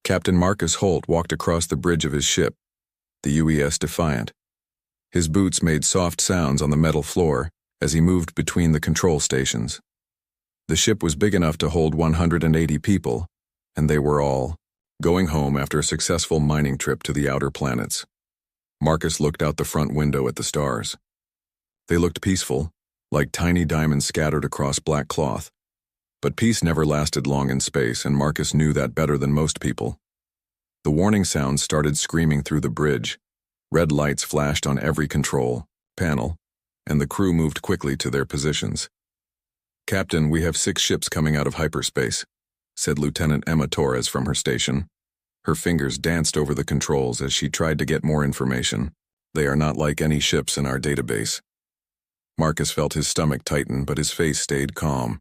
Captain Marcus Holt walked across the bridge of his ship, the UES Defiant. His boots made soft sounds on the metal floor as he moved between the control stations. The ship was big enough to hold 180 people, and they were all going home after a successful mining trip to the outer planets. Marcus looked out the front window at the stars. They looked peaceful, like tiny diamonds scattered across black cloth. But peace never lasted long in space, and Marcus knew that better than most people. The warning sounds started screaming through the bridge. Red lights flashed on every control panel, and the crew moved quickly to their positions. "Captain, we have 6 ships coming out of hyperspace," said Lieutenant Emma Torres from her station. Her fingers danced over the controls as she tried to get more information. "They are not like any ships in our database." Marcus felt his stomach tighten, but his face stayed calm.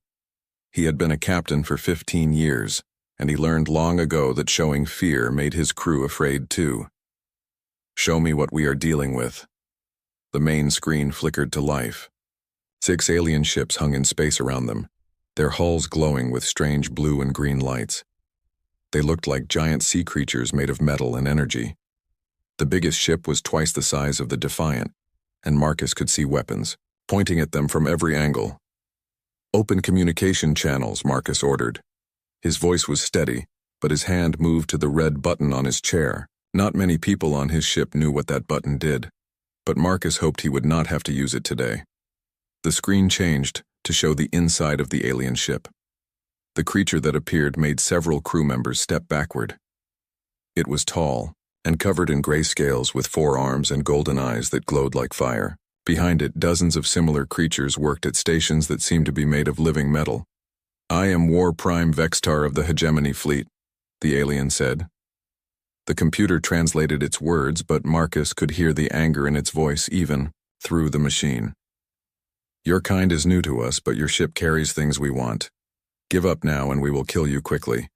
He had been a captain for 15 years, and he learned long ago that showing fear made his crew afraid too. "Show me what we are dealing with." The main screen flickered to life. 6 alien ships hung in space around them, their hulls glowing with strange blue and green lights. They looked like giant sea creatures made of metal and energy. The biggest ship was twice the size of the Defiant, and Marcus could see weapons pointing at them from every angle. "Open communication channels," Marcus ordered. His voice was steady, but his hand moved to the red button on his chair. Not many people on his ship knew what that button did, but Marcus hoped he would not have to use it today. The screen changed to show the inside of the alien ship. The creature that appeared made several crew members step backward. It was tall and covered in gray scales with 4 arms and golden eyes that glowed like fire. Behind it, dozens of similar creatures worked at stations that seemed to be made of living metal. "I am War Prime Vextar of the Hegemony Fleet," the alien said. The computer translated its words, but Marcus could hear the anger in its voice even through the machine. "Your kind is new to us, but your ship carries things we want. Give up now and we will kill you quickly.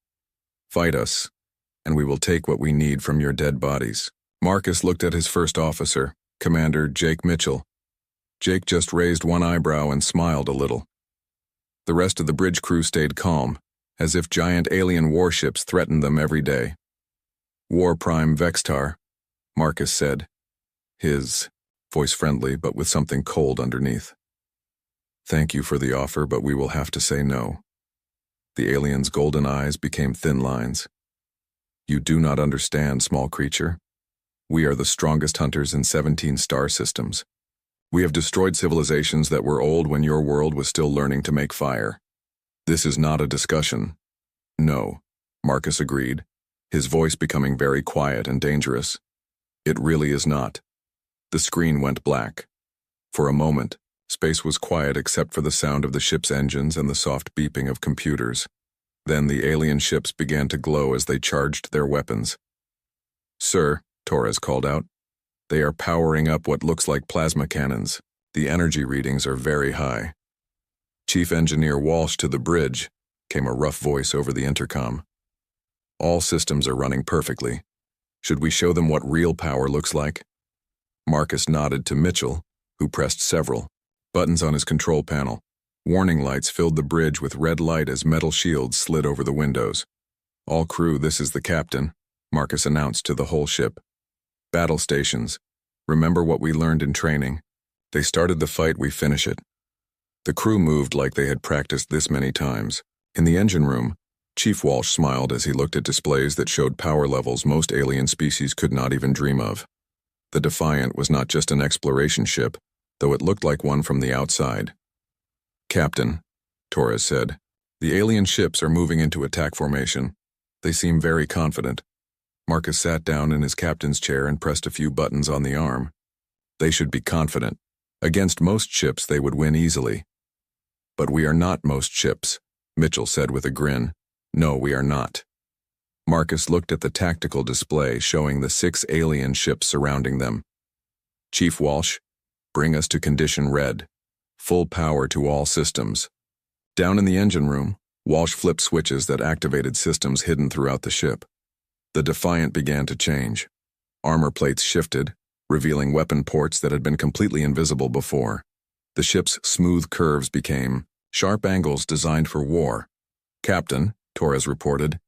Fight us, and we will take what we need from your dead bodies." Marcus looked at his first officer, Commander Jake Mitchell. Jake just raised one eyebrow and smiled a little. The rest of the bridge crew stayed calm, as if giant alien warships threatened them every day. "War Prime Vextar," Marcus said, his voice friendly but with something cold underneath. "Thank you for the offer, but we will have to say no." The alien's golden eyes became thin lines. "You do not understand, small creature. We are the strongest hunters in 17 star systems. We have destroyed civilizations that were old when your world was still learning to make fire. This is not a discussion." "No," Marcus agreed, his voice becoming very quiet and dangerous. "It really is not." The screen went black. For a moment, space was quiet except for the sound of the ship's engines and the soft beeping of computers. Then the alien ships began to glow as they charged their weapons. "Sir," Torres called out, "they are powering up what looks like plasma cannons. The energy readings are very high." "Chief Engineer Walsh to the bridge," came a rough voice over the intercom. "All systems are running perfectly. Should we show them what real power looks like?" Marcus nodded to Mitchell, who pressed several buttons on his control panel. Warning lights filled the bridge with red light as metal shields slid over the windows. "All crew, this is the captain," Marcus announced to the whole ship. "Battle stations. Remember what we learned in training. They started the fight, we finish it." The crew moved like they had practiced this many times. In the engine room, Chief Walsh smiled as he looked at displays that showed power levels most alien species could not even dream of. The Defiant was not just an exploration ship, though it looked like one from the outside. "Captain," Torres said, "the alien ships are moving into attack formation. They seem very confident." Marcus sat down in his captain's chair and pressed a few buttons on the arm. "They should be confident. Against most ships they would win easily." "But we are not most ships," Mitchell said with a grin. "No, we are not." Marcus looked at the tactical display showing the 6 alien ships surrounding them. "Chief Walsh, bring us to condition red. Full power to all systems." Down in the engine room, Walsh flipped switches that activated systems hidden throughout the ship. The Defiant began to change. Armor plates shifted, revealing weapon ports that had been completely invisible before. The ship's smooth curves became sharp angles designed for war. "Captain," Torres reported,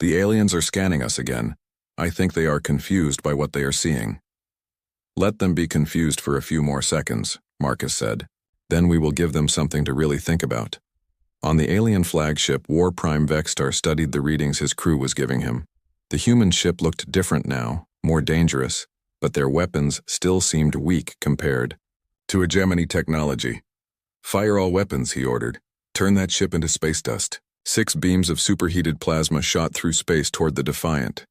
The aliens are scanning us again. I think they are confused by what they are seeing. Let them be confused for a few more seconds, Marcus said. Then we will give them something to really think about. On the alien flagship, War Prime Vextar studied the readings his crew was giving him. The human ship looked different now, more dangerous, but their weapons still seemed weak compared to hegemony technology. Fire all weapons, he ordered. Turn that ship into space dust. 6 beams of superheated plasma shot through space toward the Defiant.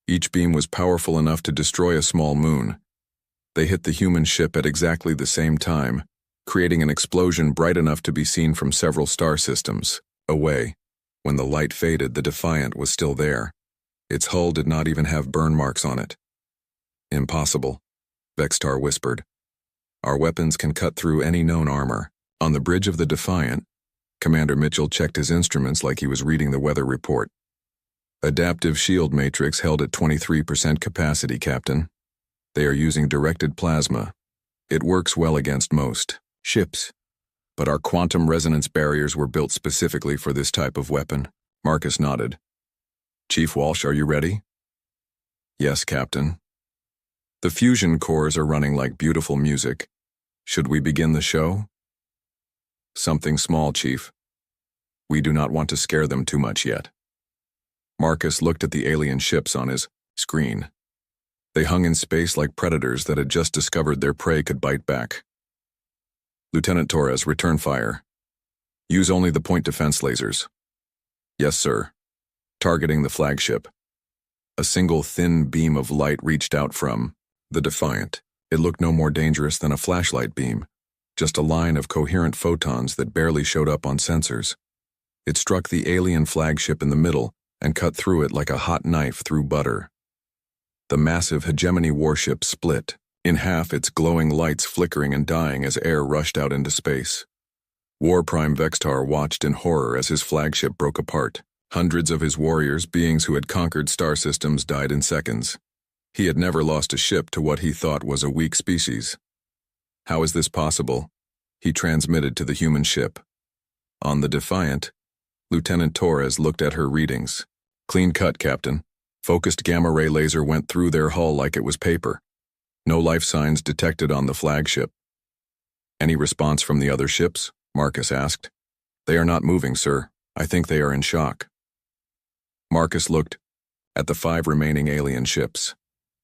Each beam was powerful enough to destroy a small moon. They hit the human ship at exactly the same time, creating an explosion bright enough to be seen from several star systems away. When the light faded, the Defiant was still there. Its hull did not even have burn marks on it. Impossible, Vextar whispered. Our weapons can cut through any known armor. On the bridge of the Defiant, Commander Mitchell checked his instruments like he was reading the weather report. Adaptive shield matrix held at 23% capacity, Captain. They are using directed plasma. It works well against most ships, but our quantum resonance barriers were built specifically for this type of weapon. Marcus nodded. Chief Walsh, are you ready? Yes, Captain. The fusion cores are running like beautiful music. Should we begin the show? Something small, Chief. We do not want to scare them too much yet. Marcus looked at the alien ships on his screen. They hung in space like predators that had just discovered their prey could bite back. Lieutenant Torres, return fire. Use only the point defense lasers. Yes, sir. Targeting the flagship. A single thin beam of light reached out from the Defiant. It looked no more dangerous than a flashlight beam, just a line of coherent photons that barely showed up on sensors. It struck the alien flagship in the middle and cut through it like a hot knife through butter. The massive hegemony warship split in half, its glowing lights flickering and dying as air rushed out into space. War Prime Vextar watched in horror as his flagship broke apart. Hundreds of his warriors, beings who had conquered star systems, died in seconds. He had never lost a ship to what he thought was a weak species. How is this possible? He transmitted to the human ship. On the Defiant, Lieutenant Torres looked at her readings. Clean cut, Captain. Focused gamma-ray laser went through their hull like it was paper. No life signs detected on the flagship. Any response from the other ships? Marcus asked. They are not moving, sir. I think they are in shock. Marcus looked at the 5 remaining alien ships.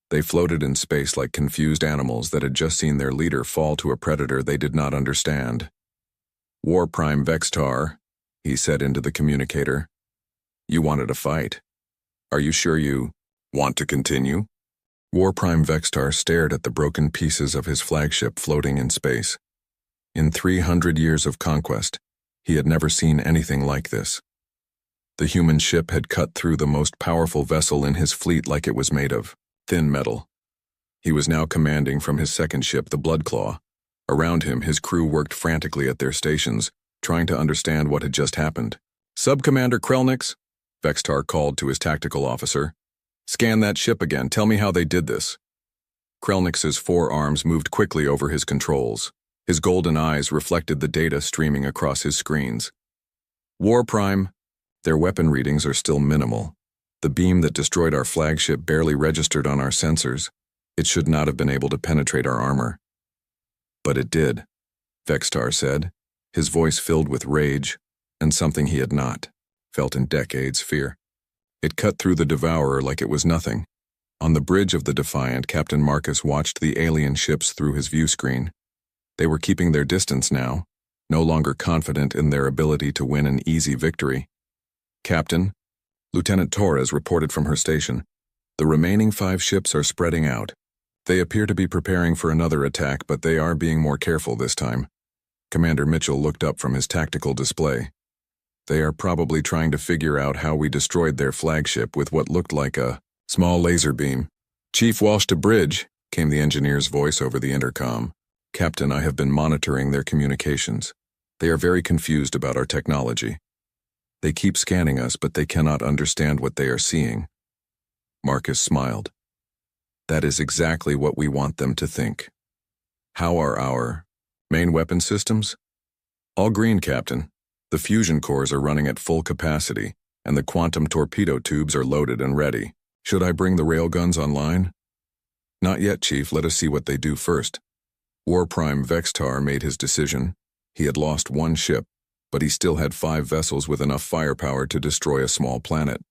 They floated in space like confused animals that had just seen their leader fall to a predator they did not understand. War Prime Vextar, he said into the communicator. You wanted a fight. Are you sure you want to continue? War Prime Vextar stared at the broken pieces of his flagship floating in space. In 300 years of conquest, he had never seen anything like this. The human ship had cut through the most powerful vessel in his fleet like it was made of thin metal. He was now commanding from his second ship, the Bloodclaw. Around him, his crew worked frantically at their stations, trying to understand what had just happened. Sub-Commander Krelnix, Vextar called to his tactical officer. Scan that ship again. Tell me how they did this. Krelnix's 4 arms moved quickly over his controls. His golden eyes reflected the data streaming across his screens. War Prime, their weapon readings are still minimal. The beam that destroyed our flagship barely registered on our sensors. It should not have been able to penetrate our armor. But it did, Vextar said, his voice filled with rage and something he had not felt in decades, fear. It cut through the Devourer like it was nothing. On the bridge of the Defiant, Captain Marcus watched the alien ships through his view screen. They were keeping their distance now, no longer confident in their ability to win an easy victory. Captain, Lieutenant Torres reported from her station. The remaining 5 ships are spreading out. They appear to be preparing for another attack, but they are being more careful this time. Commander Mitchell looked up from his tactical display. They are probably trying to figure out how we destroyed their flagship with what looked like a small laser beam. Chief Walsh to bridge, came the engineer's voice over the intercom. Captain, I have been monitoring their communications. They are very confused about our technology. They keep scanning us, but they cannot understand what they are seeing. Marcus smiled. That is exactly what we want them to think. How are our main weapon systems? All green, Captain. The fusion cores are running at full capacity. and the quantum torpedo tubes are loaded and ready. Should I bring the railguns online? Not yet, Chief. Let us see what they do first. War Prime Vextar made his decision. He had lost one ship, but he still had 5 vessels with enough firepower to destroy a small planet.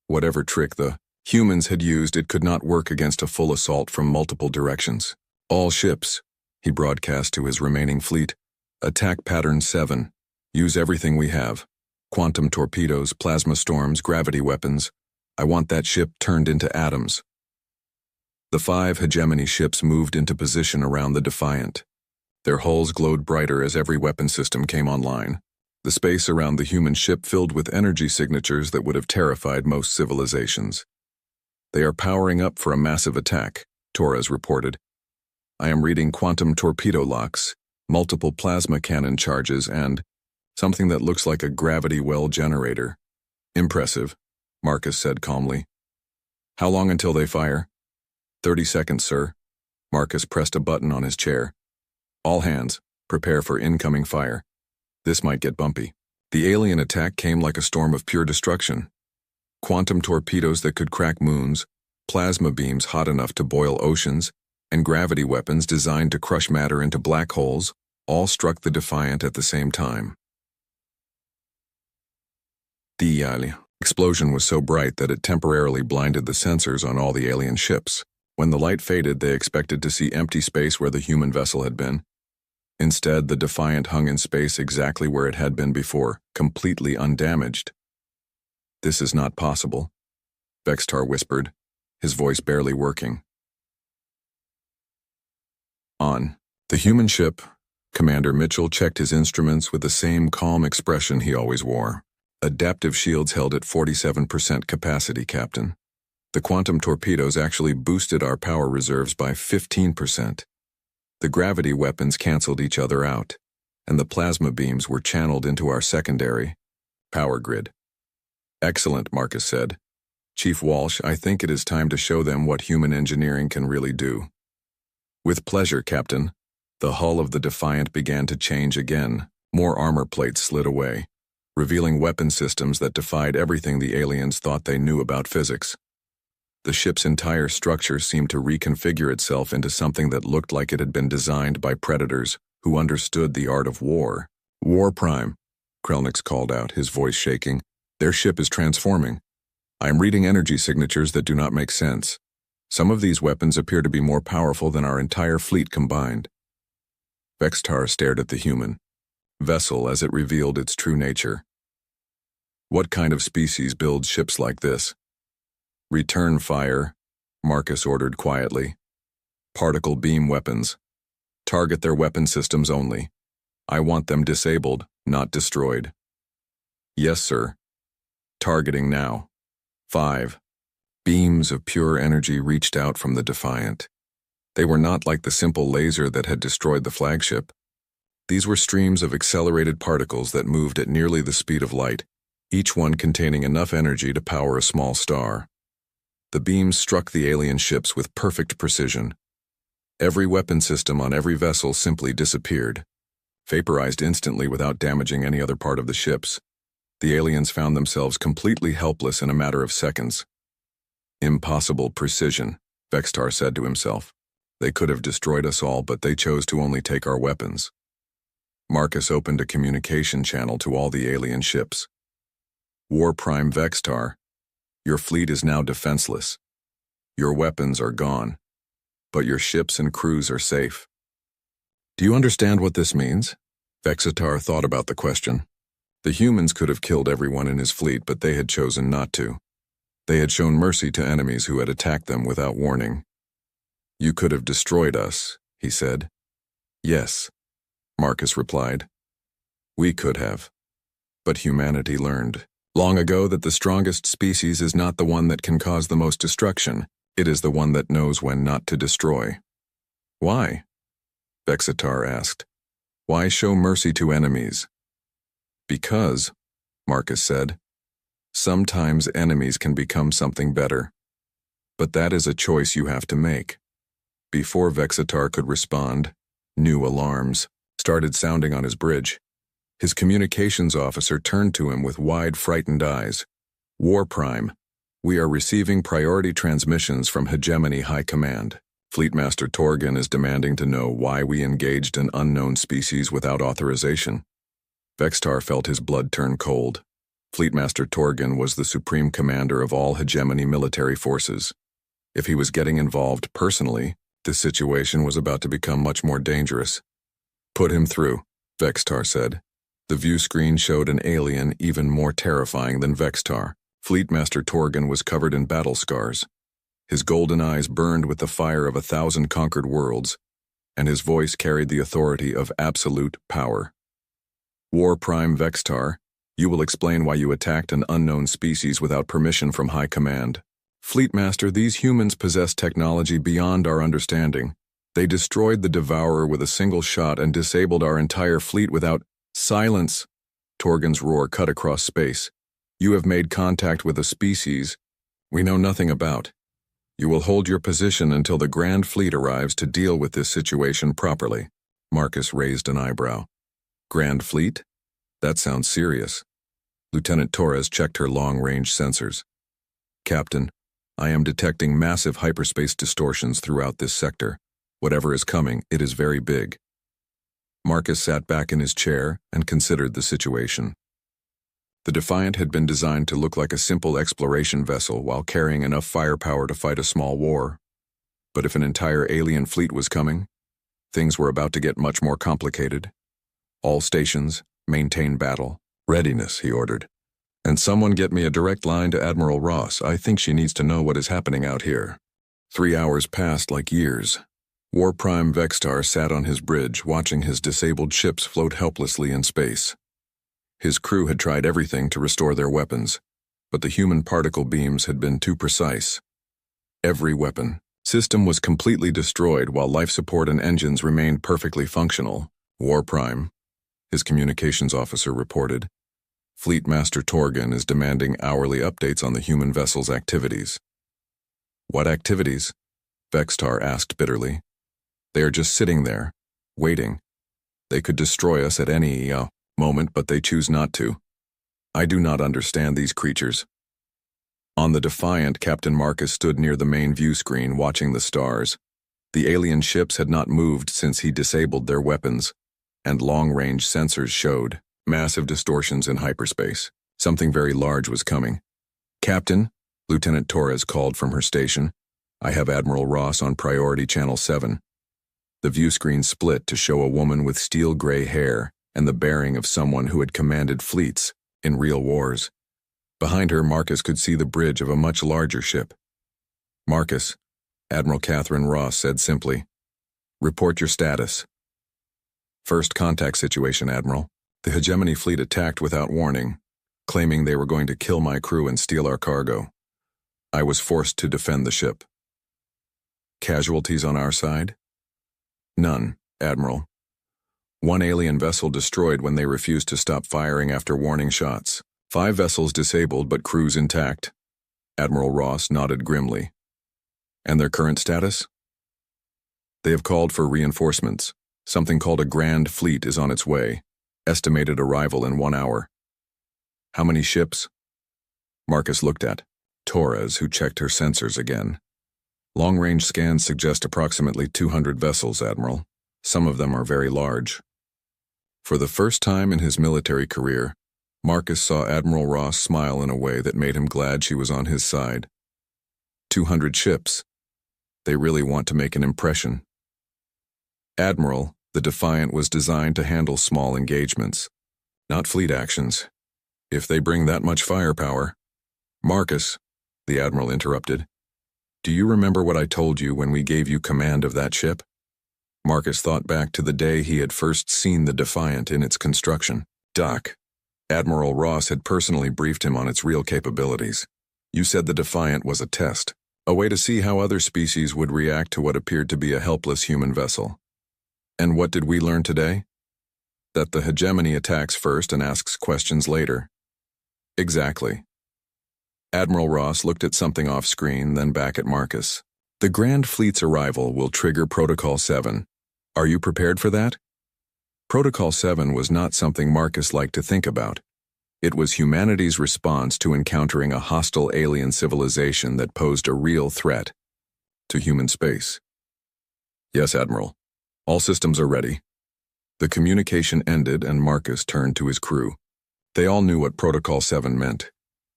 Whatever trick the humans had used, it could not work against a full assault from multiple directions. All ships, he broadcast to his remaining fleet. Attack pattern 7. Use everything we have. Quantum torpedoes, plasma storms, gravity weapons. I want that ship turned into atoms. The 5 hegemony ships moved into position around the Defiant. Their hulls glowed brighter as every weapon system came online. The space around the human ship filled with energy signatures that would have terrified most civilizations. They are powering up for a massive attack, Torres reported. I am reading quantum torpedo locks, multiple plasma cannon charges, and something that looks like a gravity well generator. Impressive, Marcus said calmly. How long until they fire? 30 seconds, sir. Marcus pressed a button on his chair. All hands, prepare for incoming fire. This might get bumpy. The alien attack came like a storm of pure destruction. Quantum torpedoes that could crack moons, plasma beams hot enough to boil oceans, and gravity weapons designed to crush matter into black holes all struck the Defiant at the same time. The explosion was so bright that it temporarily blinded the sensors on all the alien ships. When the light faded, they expected to see empty space where the human vessel had been. Instead, the Defiant hung in space exactly where it had been before, completely undamaged. This is not possible, Vextar whispered, his voice barely working. On the human ship, Commander Mitchell checked his instruments with the same calm expression he always wore. Adaptive shields held at 47% capacity, Captain. The quantum torpedoes actually boosted our power reserves by 15%. The gravity weapons canceled each other out, and the plasma beams were channeled into our secondary power grid. Excellent, Marcus said. Chief Walsh, I think it is time to show them what human engineering can really do. With pleasure, Captain. The hull of the Defiant began to change again. More armor plates slid away, revealing weapon systems that defied everything the aliens thought they knew about physics. The ship's entire structure seemed to reconfigure itself into something that looked like it had been designed by predators who understood the art of war. War Prime, Krelnix called out, his voice shaking. Their ship is transforming. I am reading energy signatures that do not make sense. Some of these weapons appear to be more powerful than our entire fleet combined. Vextar stared at the human vessel as it revealed its true nature. What kind of species builds ships like this? Return fire, Marcus ordered quietly. Particle beam weapons. Target their weapon systems only. I want them disabled, not destroyed. Yes, sir. Targeting now. 5. Beams of pure energy reached out from the Defiant. They were not like the simple laser that had destroyed the flagship. These were streams of accelerated particles that moved at nearly the speed of light, each one containing enough energy to power a small star. The beams struck the alien ships with perfect precision. Every weapon system on every vessel simply disappeared, vaporized instantly without damaging any other part of the ships. The aliens found themselves completely helpless in a matter of seconds. Impossible precision, Vextar said to himself. They could have destroyed us all, but they chose to only take our weapons. Marcus opened a communication channel to all the alien ships. War Prime Vextar, your fleet is now defenseless. Your weapons are gone, but your ships and crews are safe. Do you understand what this means? Vextar thought about the question. The humans could have killed everyone in his fleet, but they had chosen not to. They had shown mercy to enemies who had attacked them without warning. You could have destroyed us, he said. Yes, Marcus replied. We could have. But humanity learned long ago that the strongest species is not the one that can cause the most destruction. It is the one that knows when not to destroy. Why? Vextar asked. Why show mercy to enemies? Because, Marcus said, sometimes enemies can become something better. But that is a choice you have to make. Before Vextar could respond, new alarms started sounding on his bridge. His communications officer turned to him with wide, frightened eyes. War Prime. We are receiving priority transmissions from Hegemony High Command. Fleetmaster Torgan is demanding to know why we engaged an unknown species without authorization. Vextar felt his blood turn cold. Fleetmaster Torgan was the supreme commander of all Hegemony military forces. If he was getting involved personally, this situation was about to become much more dangerous. Put him through, Vextar said. The view screen showed an alien even more terrifying than Vextar. Fleetmaster Torgan was covered in battle scars. His golden eyes burned with the fire of 1,000 conquered worlds, and his voice carried the authority of absolute power. War Prime Vextar, you will explain why you attacked an unknown species without permission from High Command. Fleetmaster, these humans possess technology beyond our understanding. They destroyed the Devourer with a single shot and disabled our entire fleet without— Silence! Torgan's roar cut across space. You have made contact with a species we know nothing about. You will hold your position until the Grand Fleet arrives to deal with this situation properly. Marcus raised an eyebrow. Grand Fleet? That sounds serious. Lieutenant Torres checked her long-range sensors. Captain, I am detecting massive hyperspace distortions throughout this sector. Whatever is coming, it is very big. Marcus sat back in his chair and considered the situation. The Defiant had been designed to look like a simple exploration vessel while carrying enough firepower to fight a small war. But if an entire alien fleet was coming, things were about to get much more complicated. All stations, maintain battle. Readiness, he ordered. And someone get me a direct line to Admiral Ross. I think she needs to know what is happening out here. 3 hours passed like years. War Prime Vextar sat on his bridge, watching his disabled ships float helplessly in space. His crew had tried everything to restore their weapons, but the human particle beams had been too precise. Every weapon system was completely destroyed while life support and engines remained perfectly functional. War Prime, his communications officer reported. Fleetmaster Torgan is demanding hourly updates on the human vessel's activities. What activities? Vextar asked bitterly. They are just sitting there, waiting. They could destroy us at any moment, but they choose not to. I do not understand these creatures. On the Defiant, Captain Marcus stood near the main view screen watching the stars. The alien ships had not moved since he disabled their weapons, and long-range sensors showed massive distortions in hyperspace. Something very large was coming. Captain, Lieutenant Torres called from her station. I have Admiral Ross on Priority Channel 7. The view screen split to show a woman with steel-gray hair and the bearing of someone who had commanded fleets in real wars. Behind her, Marcus could see the bridge of a much larger ship. Marcus, Admiral Catherine Ross said simply, report your status. First contact situation, Admiral. The Hegemony fleet attacked without warning, claiming they were going to kill my crew and steal our cargo. I was forced to defend the ship. Casualties on our side? None, Admiral. One alien vessel destroyed when they refused to stop firing after warning shots. 5 vessels disabled but crews intact. Admiral Ross nodded grimly. And their current status? They have called for reinforcements. Something called a Grand Fleet is on its way. Estimated arrival in 1 hour. How many ships? Marcus looked at Torres, who checked her sensors again. Long-range scans suggest approximately 200 vessels, Admiral. Some of them are very large. For the first time in his military career, Marcus saw Admiral Ross smile in a way that made him glad she was on his side. 200 ships. They really want to make an impression. Admiral, the Defiant was designed to handle small engagements, not fleet actions. If they bring that much firepower— Marcus, the Admiral interrupted. Do you remember what I told you when we gave you command of that ship? Marcus thought back to the day he had first seen the Defiant in its construction. Doc, Admiral Ross had personally briefed him on its real capabilities. You said the Defiant was a test, a way to see how other species would react to what appeared to be a helpless human vessel. And what did we learn today? That the Hegemony attacks first and asks questions later. Exactly. Admiral Ross looked at something off-screen, then back at Marcus. The Grand Fleet's arrival will trigger Protocol 7. Are you prepared for that? Protocol 7 was not something Marcus liked to think about. It was humanity's response to encountering a hostile alien civilization that posed a real threat to human space. Yes, Admiral. All systems are ready. The communication ended and Marcus turned to his crew. They all knew what Protocol 7 meant,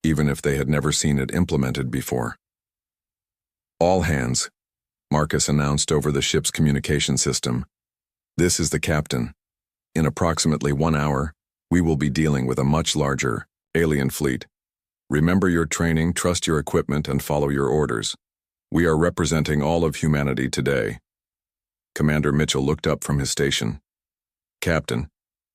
even if they had never seen it implemented before. All hands, Marcus announced over the ship's communication system. This is the captain. In approximately 1 hour, we will be dealing with a much larger alien fleet. Remember your training, trust your equipment, and follow your orders. We are representing all of humanity today. Commander Mitchell looked up from his station. Captain,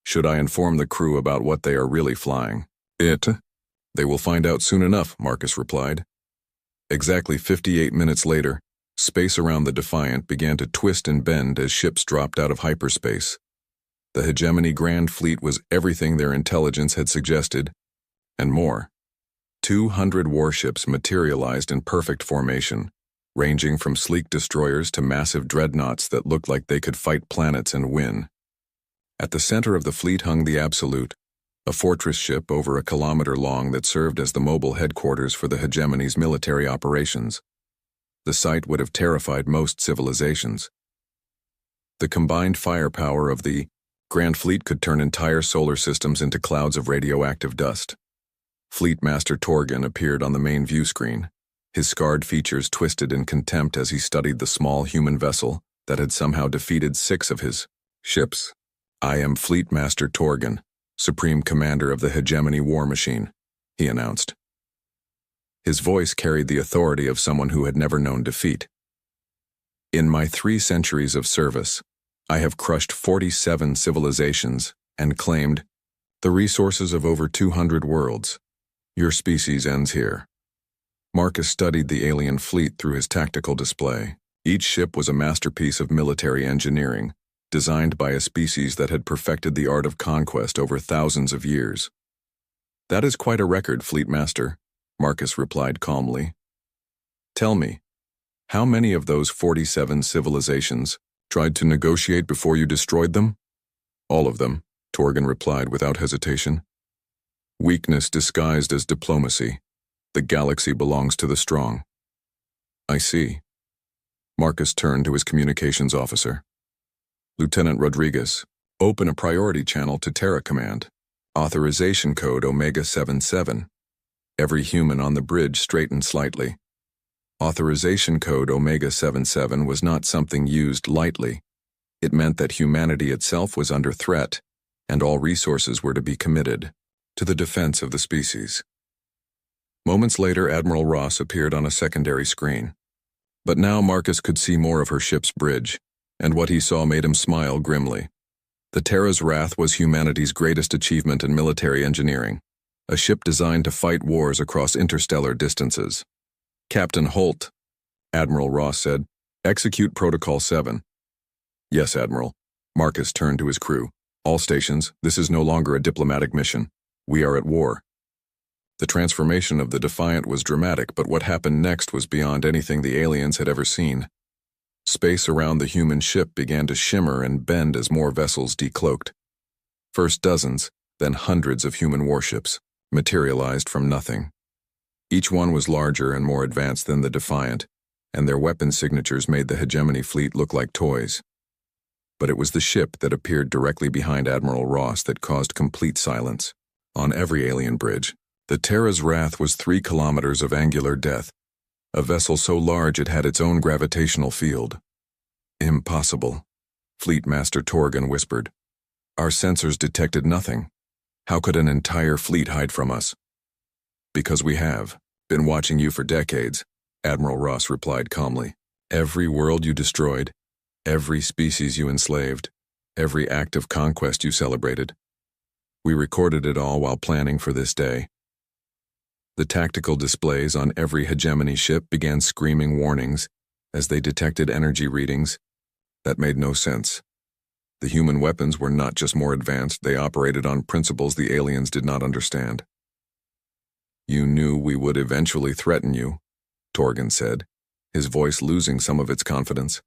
should I inform the crew about what they are really flying? They will find out soon enough, Marcus replied. Exactly 58 minutes later, space around the Defiant began to twist and bend as ships dropped out of hyperspace. The Hegemony Grand Fleet was everything their intelligence had suggested, and more. 200 warships materialized in perfect formation, ranging from sleek destroyers to massive dreadnoughts that looked like they could fight planets and win. At the center of the fleet hung the Absolute, a fortress ship over 1 kilometer long that served as the mobile headquarters for the Hegemony's military operations. The sight would have terrified most civilizations. The combined firepower of the Grand Fleet could turn entire solar systems into clouds of radioactive dust. Fleet Master Torgan appeared on the main view screen, his scarred features twisted in contempt as he studied the small human vessel that had somehow defeated 6 of his ships. I am Fleet Master Torgan, Supreme Commander of the Hegemony War Machine, he announced. His voice carried the authority of someone who had never known defeat. In my 3 centuries of service, I have crushed 47 civilizations and claimed the resources of over 200 worlds. Your species ends here. Marcus studied the alien fleet through his tactical display. Each ship was a masterpiece of military engineering, designed by a species that had perfected the art of conquest over thousands of years. That is quite a record, Fleet Master, Marcus replied calmly. Tell me, how many of those 47 civilizations tried to negotiate before you destroyed them? All of them, Torgan replied without hesitation. Weakness disguised as diplomacy. The galaxy belongs to the strong. I see. Marcus turned to his communications officer. Lieutenant Rodriguez, open a priority channel to Terra Command. Authorization code Omega 77. Every human on the bridge straightened slightly. Authorization code Omega 77 was not something used lightly. It meant that humanity itself was under threat, and all resources were to be committed to the defense of the species. Moments later, Admiral Ross appeared on a secondary screen. But now Marcus could see more of her ship's bridge, and what he saw made him smile grimly. The Terra's Wrath was humanity's greatest achievement in military engineering, a ship designed to fight wars across interstellar distances. Captain Holt, Admiral Ross said, execute Protocol 7. Yes, Admiral. Marcus turned to his crew. All stations, this is no longer a diplomatic mission. We are at war. The transformation of the Defiant was dramatic, but what happened next was beyond anything the aliens had ever seen. Space around the human ship began to shimmer and bend as more vessels decloaked. First dozens, then hundreds of human warships materialized from nothing. Each one was larger and more advanced than the Defiant, and their weapon signatures made the Hegemony fleet look like toys. But it was the ship that appeared directly behind Admiral Ross that caused complete silence. On every alien bridge, the Terra's Wrath was 3 kilometers of angular depth, a vessel so large it had its own gravitational field. Impossible, Fleet Master Torgan whispered. Our sensors detected nothing. How could an entire fleet hide from us? Because we have been watching you for decades, Admiral Ross replied calmly. Every world you destroyed, every species you enslaved, every act of conquest you celebrated. We recorded it all while planning for this day. The tactical displays on every Hegemony ship began screaming warnings as they detected energy readings that made no sense. The human weapons were not just more advanced, they operated on principles the aliens did not understand. You knew we would eventually threaten you, Torgan said, his voice losing some of its confidence.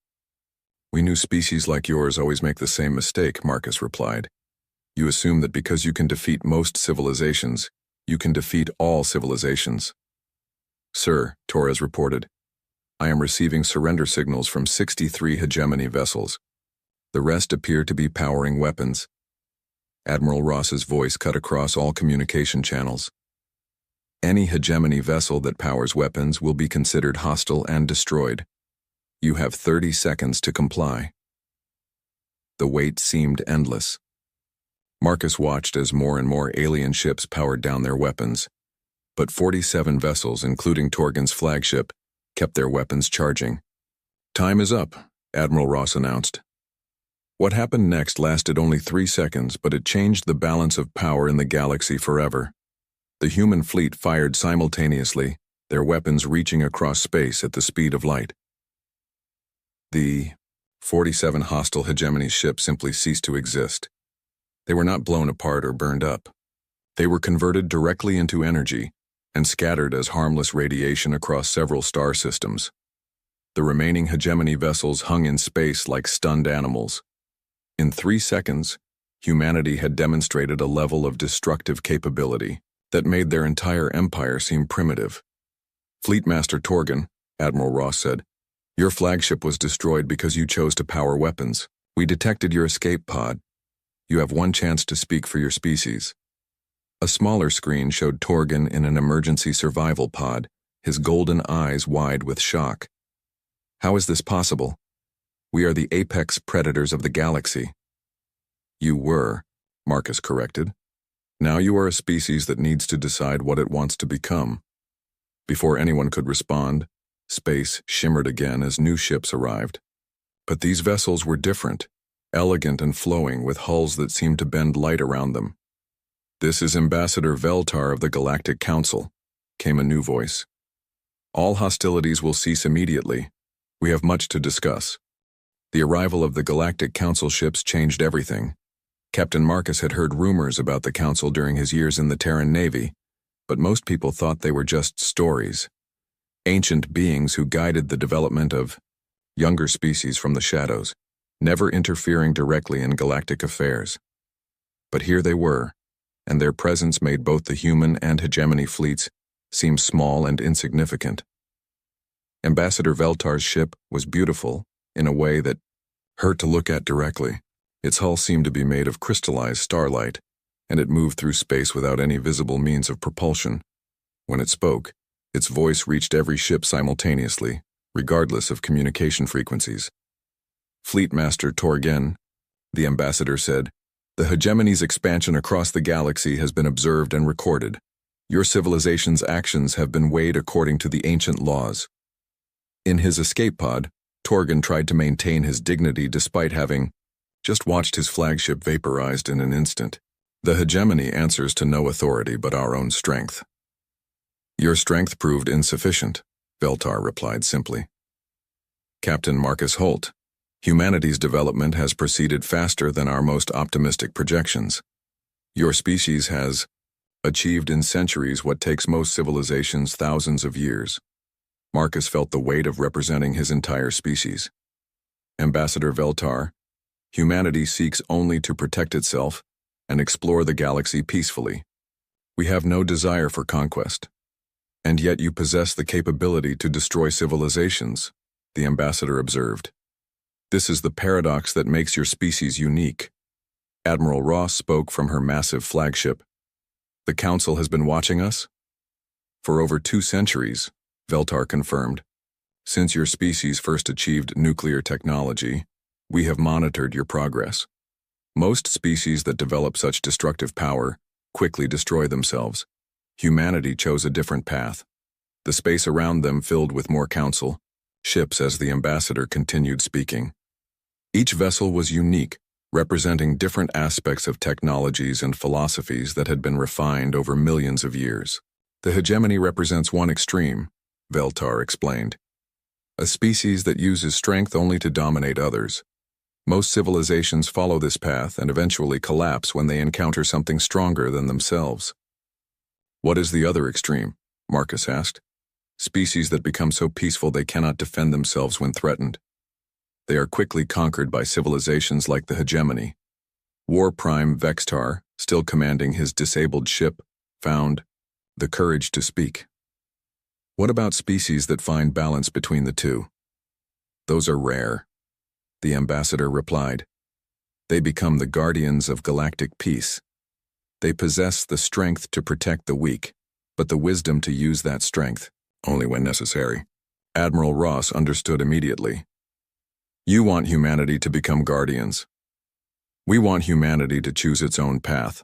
We knew species like yours always make the same mistake, Marcus replied. You assume that because you can defeat most civilizations, you can defeat all civilizations. Sir, Torres reported, I am receiving surrender signals from 63 hegemony vessels. The rest appear to be powering weapons. Admiral Ross's voice cut across all communication channels. Any hegemony vessel that powers weapons will be considered hostile and destroyed. You have 30 seconds to comply. The wait seemed endless. Marcus watched as more and more alien ships powered down their weapons, but 47 vessels, including Torgen's flagship, kept their weapons charging. Time is up, Admiral Ross announced. What happened next lasted only 3 seconds, but it changed the balance of power in the galaxy forever. The human fleet fired simultaneously, their weapons reaching across space at the speed of light. The 47 hostile hegemony ships simply ceased to exist. They were not blown apart or burned up. They were converted directly into energy and scattered as harmless radiation across several star systems. The remaining hegemony vessels hung in space like stunned animals. In 3 seconds, humanity had demonstrated a level of destructive capability that made their entire empire seem primitive. Fleetmaster Torgen, Admiral Ross said, your flagship was destroyed because you chose to power weapons. We detected your escape pod. You have one chance to speak for your species. A smaller screen showed Torgen in an emergency survival pod, his golden eyes wide with shock. How is this possible? We are the apex predators of the galaxy. You were, Marcus corrected. Now you are a species that needs to decide what it wants to become. Before anyone could respond, space shimmered again as new ships arrived. But these vessels were different, elegant and flowing with hulls that seemed to bend light around them. This is Ambassador Veltar of the Galactic Council, came a new voice. All hostilities will cease immediately. We have much to discuss. The arrival of the Galactic Council ships changed everything. Captain Marcus had heard rumors about the Council during his years in the Terran Navy, but most people thought they were just stories. Ancient beings who guided the development of younger species from the shadows, never interfering directly in galactic affairs. But here they were, and their presence made both the human and hegemony fleets seem small and insignificant. Ambassador Veltar's ship was beautiful in a way that hurt to look at directly. Its hull seemed to be made of crystallized starlight, and it moved through space without any visible means of propulsion. When it spoke, its voice reached every ship simultaneously, regardless of communication frequencies. Fleetmaster Torgen, the ambassador said, the hegemony's expansion across the galaxy has been observed and recorded. Your civilization's actions have been weighed according to the ancient laws. In his escape pod, Torgen tried to maintain his dignity despite having just watched his flagship vaporized in an instant. The hegemony answers to no authority but our own strength. Your strength proved insufficient, Veltar replied simply. Captain Marcus Holt, humanity's development has proceeded faster than our most optimistic projections. Your species has achieved in centuries what takes most civilizations thousands of years. Marcus felt the weight of representing his entire species. Ambassador Veltar, humanity seeks only to protect itself and explore the galaxy peacefully. We have no desire for conquest. And yet you possess the capability to destroy civilizations, the ambassador observed. This is the paradox that makes your species unique. Admiral Ross spoke from her massive flagship. The Council has been watching us? For over 2 centuries, Veltar confirmed. Since your species first achieved nuclear technology, we have monitored your progress. Most species that develop such destructive power quickly destroy themselves. Humanity chose a different path. The space around them filled with more council ships as the ambassador continued speaking. Each vessel was unique, representing different aspects of technologies and philosophies that had been refined over millions of years. The hegemony represents one extreme, Veltar explained. A species that uses strength only to dominate others. Most civilizations follow this path and eventually collapse when they encounter something stronger than themselves. What is the other extreme? Marcus asked. Species that become so peaceful they cannot defend themselves when threatened. They are quickly conquered by civilizations like the hegemony. War Prime Vextar, still commanding his disabled ship, found the courage to speak. What about species that find balance between the two? Those are rare, the ambassador replied. They become the guardians of galactic peace. They possess the strength to protect the weak, but the wisdom to use that strength, only when necessary. Admiral Ross understood immediately. You want humanity to become guardians. We want humanity to choose its own path,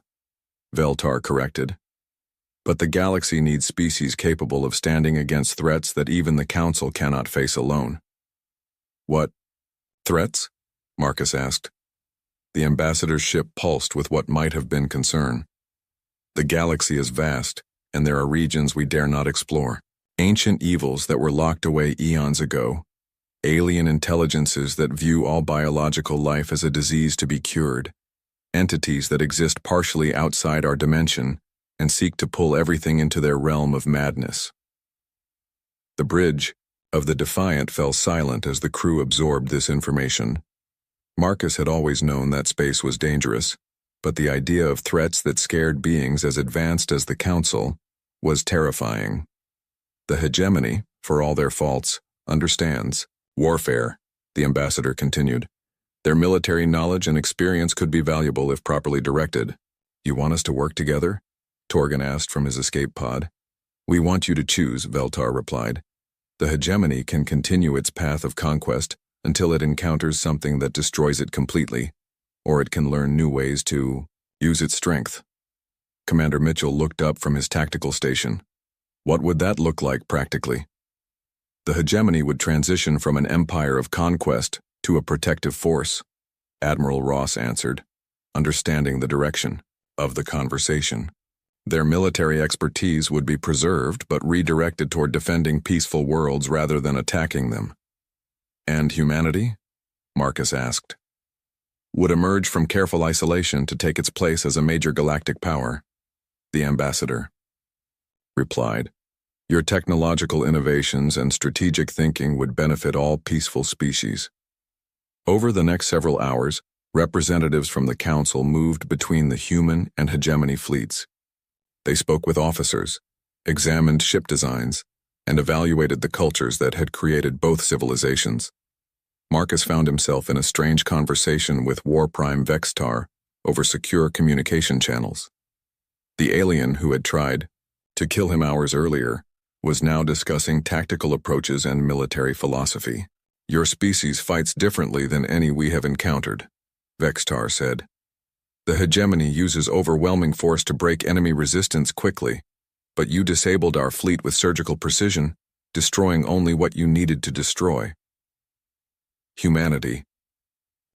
Veltar corrected. But the galaxy needs species capable of standing against threats that even the Council cannot face alone. What threats? Marcus asked. The ambassador's ship pulsed with what might have been concern. The galaxy is vast, and there are regions we dare not explore. Ancient evils that were locked away eons ago. Alien intelligences that view all biological life as a disease to be cured. Entities that exist partially outside our dimension and seek to pull everything into their realm of madness. The bridge of the Defiant fell silent as the crew absorbed this information. Marcus had always known that space was dangerous, but the idea of threats that scared beings as advanced as the Council was terrifying. The hegemony, for all their faults, understands warfare, the ambassador continued. Their military knowledge and experience could be valuable if properly directed. You want us to work together? Torgan asked from his escape pod. We want you to choose, Veltar replied. The hegemony can continue its path of conquest until it encounters something that destroys it completely, or it can learn new ways to use its strength. Commander Mitchell looked up from his tactical station. What would that look like practically? The hegemony would transition from an empire of conquest to a protective force, Admiral Ross answered, understanding the direction of the conversation. Their military expertise would be preserved but redirected toward defending peaceful worlds rather than attacking them. And humanity? Marcus asked. Would emerge from careful isolation to take its place as a major galactic power, the ambassador replied. Your technological innovations and strategic thinking would benefit all peaceful species. Over the next several hours, representatives from the Council moved between the human and hegemony fleets. They spoke with officers, examined ship designs, and evaluated the cultures that had created both civilizations. Marcus found himself in a strange conversation with War Prime Vextar over secure communication channels. The alien who had tried to kill him hours earlier was now discussing tactical approaches and military philosophy. Your species fights differently than any we have encountered, Vextar said. The hegemony uses overwhelming force to break enemy resistance quickly, but you disabled our fleet with surgical precision, destroying only what you needed to destroy. Humanity.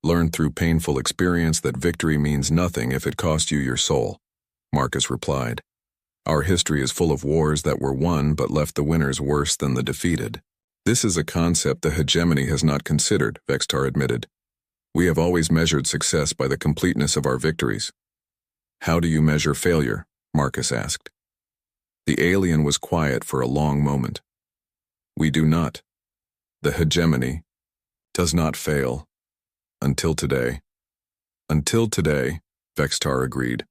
Learn through painful experience that victory means nothing if it cost you your soul, Marcus replied. Our history is full of wars that were won but left the winners worse than the defeated. This is a concept the hegemony has not considered, Vextar admitted. We have always measured success by the completeness of our victories. How do you measure failure? Marcus asked. The alien was quiet for a long moment. We do not. The hegemony does not fail. Until today. Until today, Vextar agreed.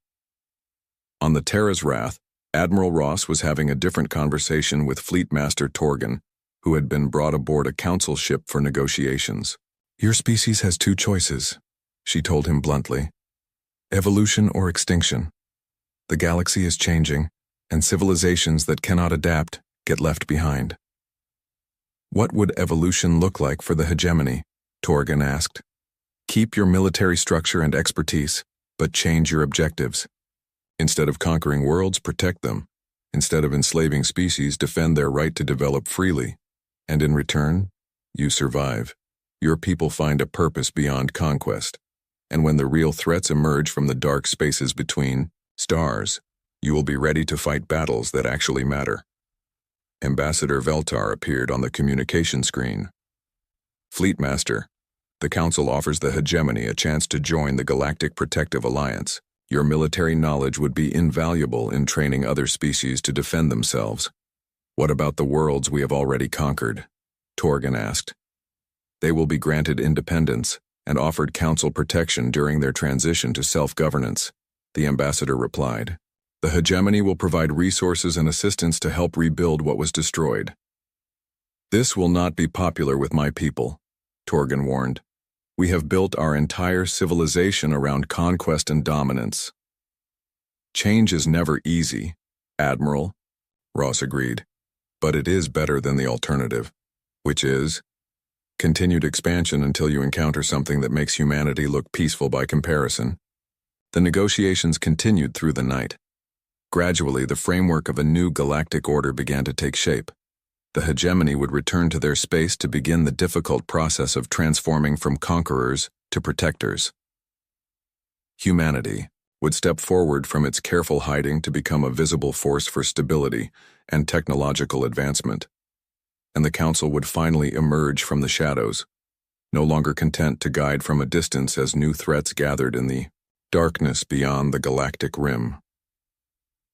On the Terra's Wrath, Admiral Ross was having a different conversation with Fleet Master Torgan, who had been brought aboard a Council ship for negotiations. Your species has two choices, she told him bluntly. Evolution or extinction. The galaxy is changing, and civilizations that cannot adapt get left behind. What would evolution look like for the hegemony? Torgan asked. Keep your military structure and expertise, but change your objectives. Instead of conquering worlds, protect them. Instead of enslaving species, defend their right to develop freely. And in return, you survive. Your people find a purpose beyond conquest. And when the real threats emerge from the dark spaces between stars, you will be ready to fight battles that actually matter. Ambassador Veltar appeared on the communication screen. Fleet Master, the Council offers the hegemony a chance to join the Galactic Protective Alliance. Your military knowledge would be invaluable in training other species to defend themselves. What about the worlds we have already conquered? Torgan asked. They will be granted independence, and offered Council protection during their transition to self-governance, the ambassador replied. The hegemony will provide resources and assistance to help rebuild what was destroyed. This will not be popular with my people, Torgan warned. We have built our entire civilization around conquest and dominance. Change is never easy, Admiral, Ross agreed, but it is better than the alternative, which is continued expansion until you encounter something that makes humanity look peaceful by comparison. The negotiations continued through the night. Gradually, the framework of a new galactic order began to take shape. The hegemony would return to their space to begin the difficult process of transforming from conquerors to protectors. Humanity would step forward from its careful hiding to become a visible force for stability and technological advancement. And the Council would finally emerge from the shadows, no longer content to guide from a distance as new threats gathered in the darkness beyond the galactic rim.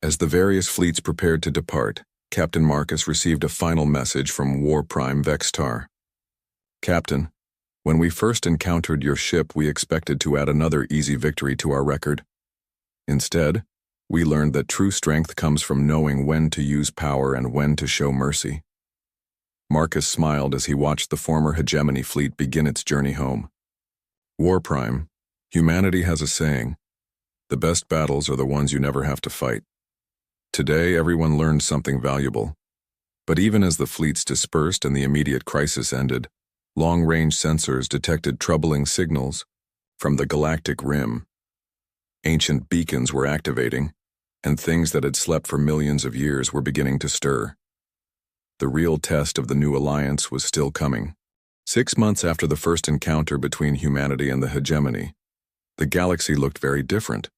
As the various fleets prepared to depart, Captain Marcus received a final message from War Prime Vextar. Captain, when we first encountered your ship, we expected to add another easy victory to our record. Instead, we learned that true strength comes from knowing when to use power and when to show mercy. Marcus smiled as he watched the former hegemony fleet begin its journey home. War Prime, humanity has a saying, the best battles are the ones you never have to fight. Today, everyone learned something valuable. But even as the fleets dispersed and the immediate crisis ended, long-range sensors detected troubling signals from the galactic rim. Ancient beacons were activating, and things that had slept for millions of years were beginning to stir. The real test of the new alliance was still coming. 6 months after the first encounter between humanity and the hegemony, the galaxy looked very different.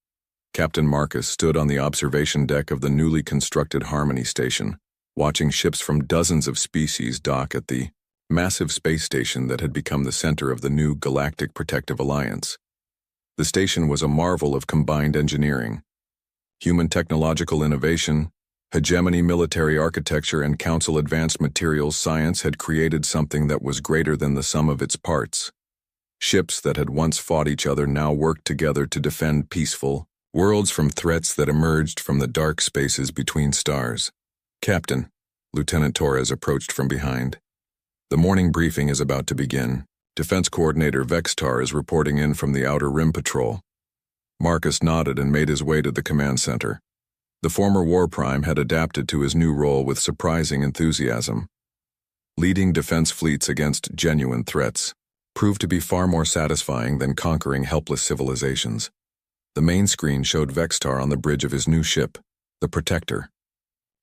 Captain Marcus stood on the observation deck of the newly constructed Harmony Station, watching ships from dozens of species dock at the massive space station that had become the center of the new Galactic Protective Alliance. The station was a marvel of combined engineering. Human technological innovation, hegemony military architecture, and Council advanced materials science had created something that was greater than the sum of its parts. Ships that had once fought each other now worked together to defend peaceful worlds from threats that emerged from the dark spaces between stars. Captain, Lieutenant Torres approached from behind. The morning briefing is about to begin. Defense Coordinator Vextar is reporting in from the Outer Rim Patrol. Marcus nodded and made his way to the command center. The former War Prime had adapted to his new role with surprising enthusiasm. Leading defense fleets against genuine threats proved to be far more satisfying than conquering helpless civilizations. The main screen showed Vextar on the bridge of his new ship, the Protector.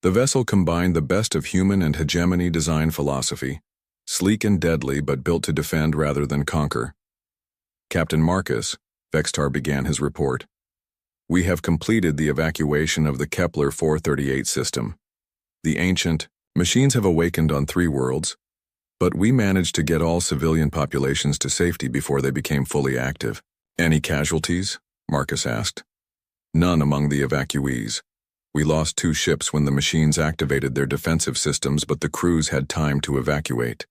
The vessel combined the best of human and hegemony design philosophy, sleek and deadly but built to defend rather than conquer. Captain Marcus, Vextar began his report. We have completed the evacuation of the Kepler 438 system. The ancient machines have awakened on 3 worlds, but we managed to get all civilian populations to safety before they became fully active. Any casualties? Marcus asked. None among the evacuees. We lost 2 ships when the machines activated their defensive systems, but the crews had time to evacuate.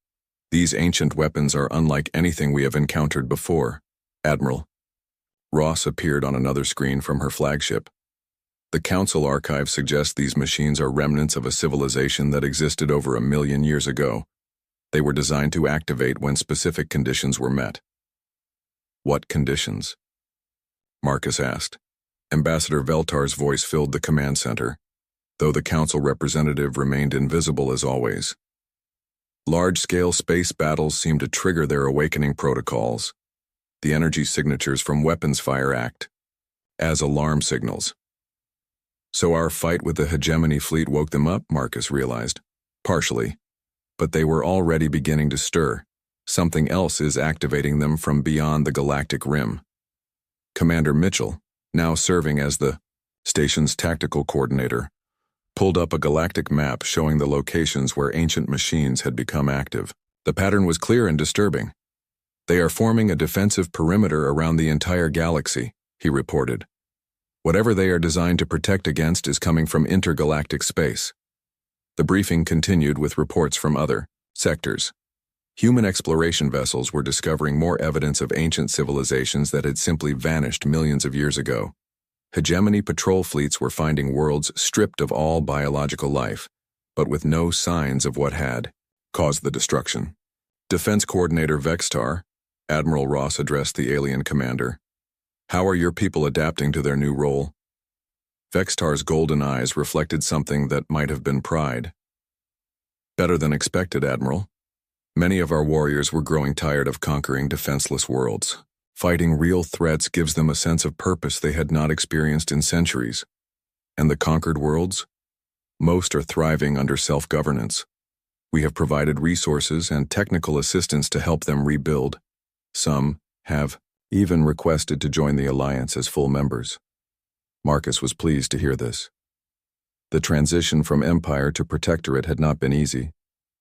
These ancient weapons are unlike anything we have encountered before, Admiral. Ross appeared on another screen from her flagship. The Council archive suggests these machines are remnants of a civilization that existed over 1 million years ago. They were designed to activate when specific conditions were met. What conditions? Marcus asked. Ambassador Veltar's voice filled the command center, though the Council representative remained invisible as always. Large-scale space battles seemed to trigger their awakening protocols, the energy signatures from weapons fire act, as alarm signals. So our fight with the hegemony fleet woke them up, Marcus realized. Partially. But they were already beginning to stir. Something else is activating them from beyond the galactic rim. Commander Mitchell, now serving as the station's tactical coordinator, pulled up a galactic map showing the locations where ancient machines had become active. The pattern was clear and disturbing. They are forming a defensive perimeter around the entire galaxy, he reported. Whatever they are designed to protect against is coming from intergalactic space. The briefing continued with reports from other sectors. Human exploration vessels were discovering more evidence of ancient civilizations that had simply vanished millions of years ago. Hegemony patrol fleets were finding worlds stripped of all biological life, but with no signs of what had caused the destruction. Defense Coordinator Vextar, Admiral Ross addressed the alien commander. "How are your people adapting to their new role?" Vextar's golden eyes reflected something that might have been pride. "Better than expected, Admiral. Many of our warriors were growing tired of conquering defenseless worlds. Fighting real threats gives them a sense of purpose they had not experienced in centuries. And the conquered worlds? Most are thriving under self-governance. We have provided resources and technical assistance to help them rebuild. Some have even requested to join the Alliance as full members." Marcus was pleased to hear this. The transition from Empire to Protectorate had not been easy,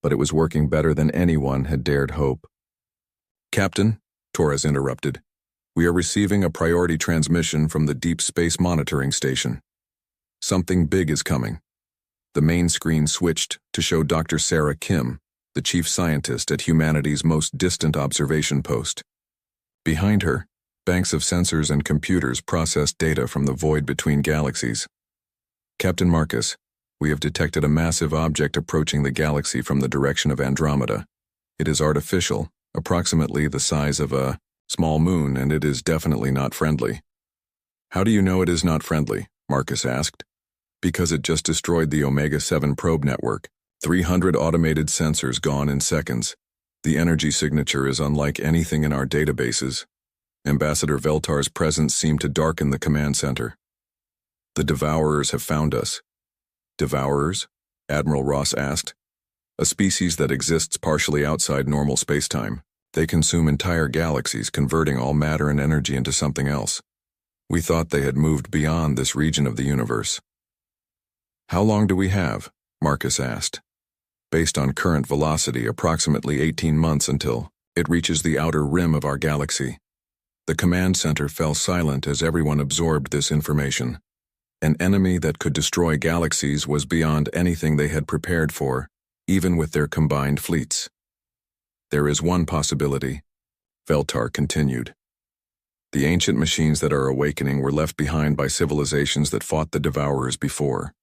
but it was working better than anyone had dared hope. "Captain," Torres interrupted, "we are receiving a priority transmission from the Deep Space Monitoring Station. Something big is coming." The main screen switched to show Dr. Sarah Kim, the chief scientist at humanity's most distant observation post. Behind her, banks of sensors and computers processed data from the void between galaxies. "Captain Marcus, we have detected a massive object approaching the galaxy from the direction of Andromeda. It is artificial, approximately the size of a small moon, and it is definitely not friendly." "How do you know it is not friendly?" Marcus asked. "Because it just destroyed the Omega-7 probe network. 300 automated sensors gone in seconds. The energy signature is unlike anything in our databases. Ambassador Veltar's presence seemed to darken the command center." "The Devourers have found us." "Devourers?" Admiral Ross asked. "A species that exists partially outside normal spacetime. They consume entire galaxies, converting all matter and energy into something else. We thought they had moved beyond this region of the universe." "How long do we have?" Marcus asked. "Based on current velocity, approximately 18 months until it reaches the outer rim of our galaxy." The command center fell silent as everyone absorbed this information. An enemy that could destroy galaxies was beyond anything they had prepared for, even with their combined fleets. "There is one possibility," Veltar continued. "The ancient machines that are awakening were left behind by civilizations that fought the Devourers before.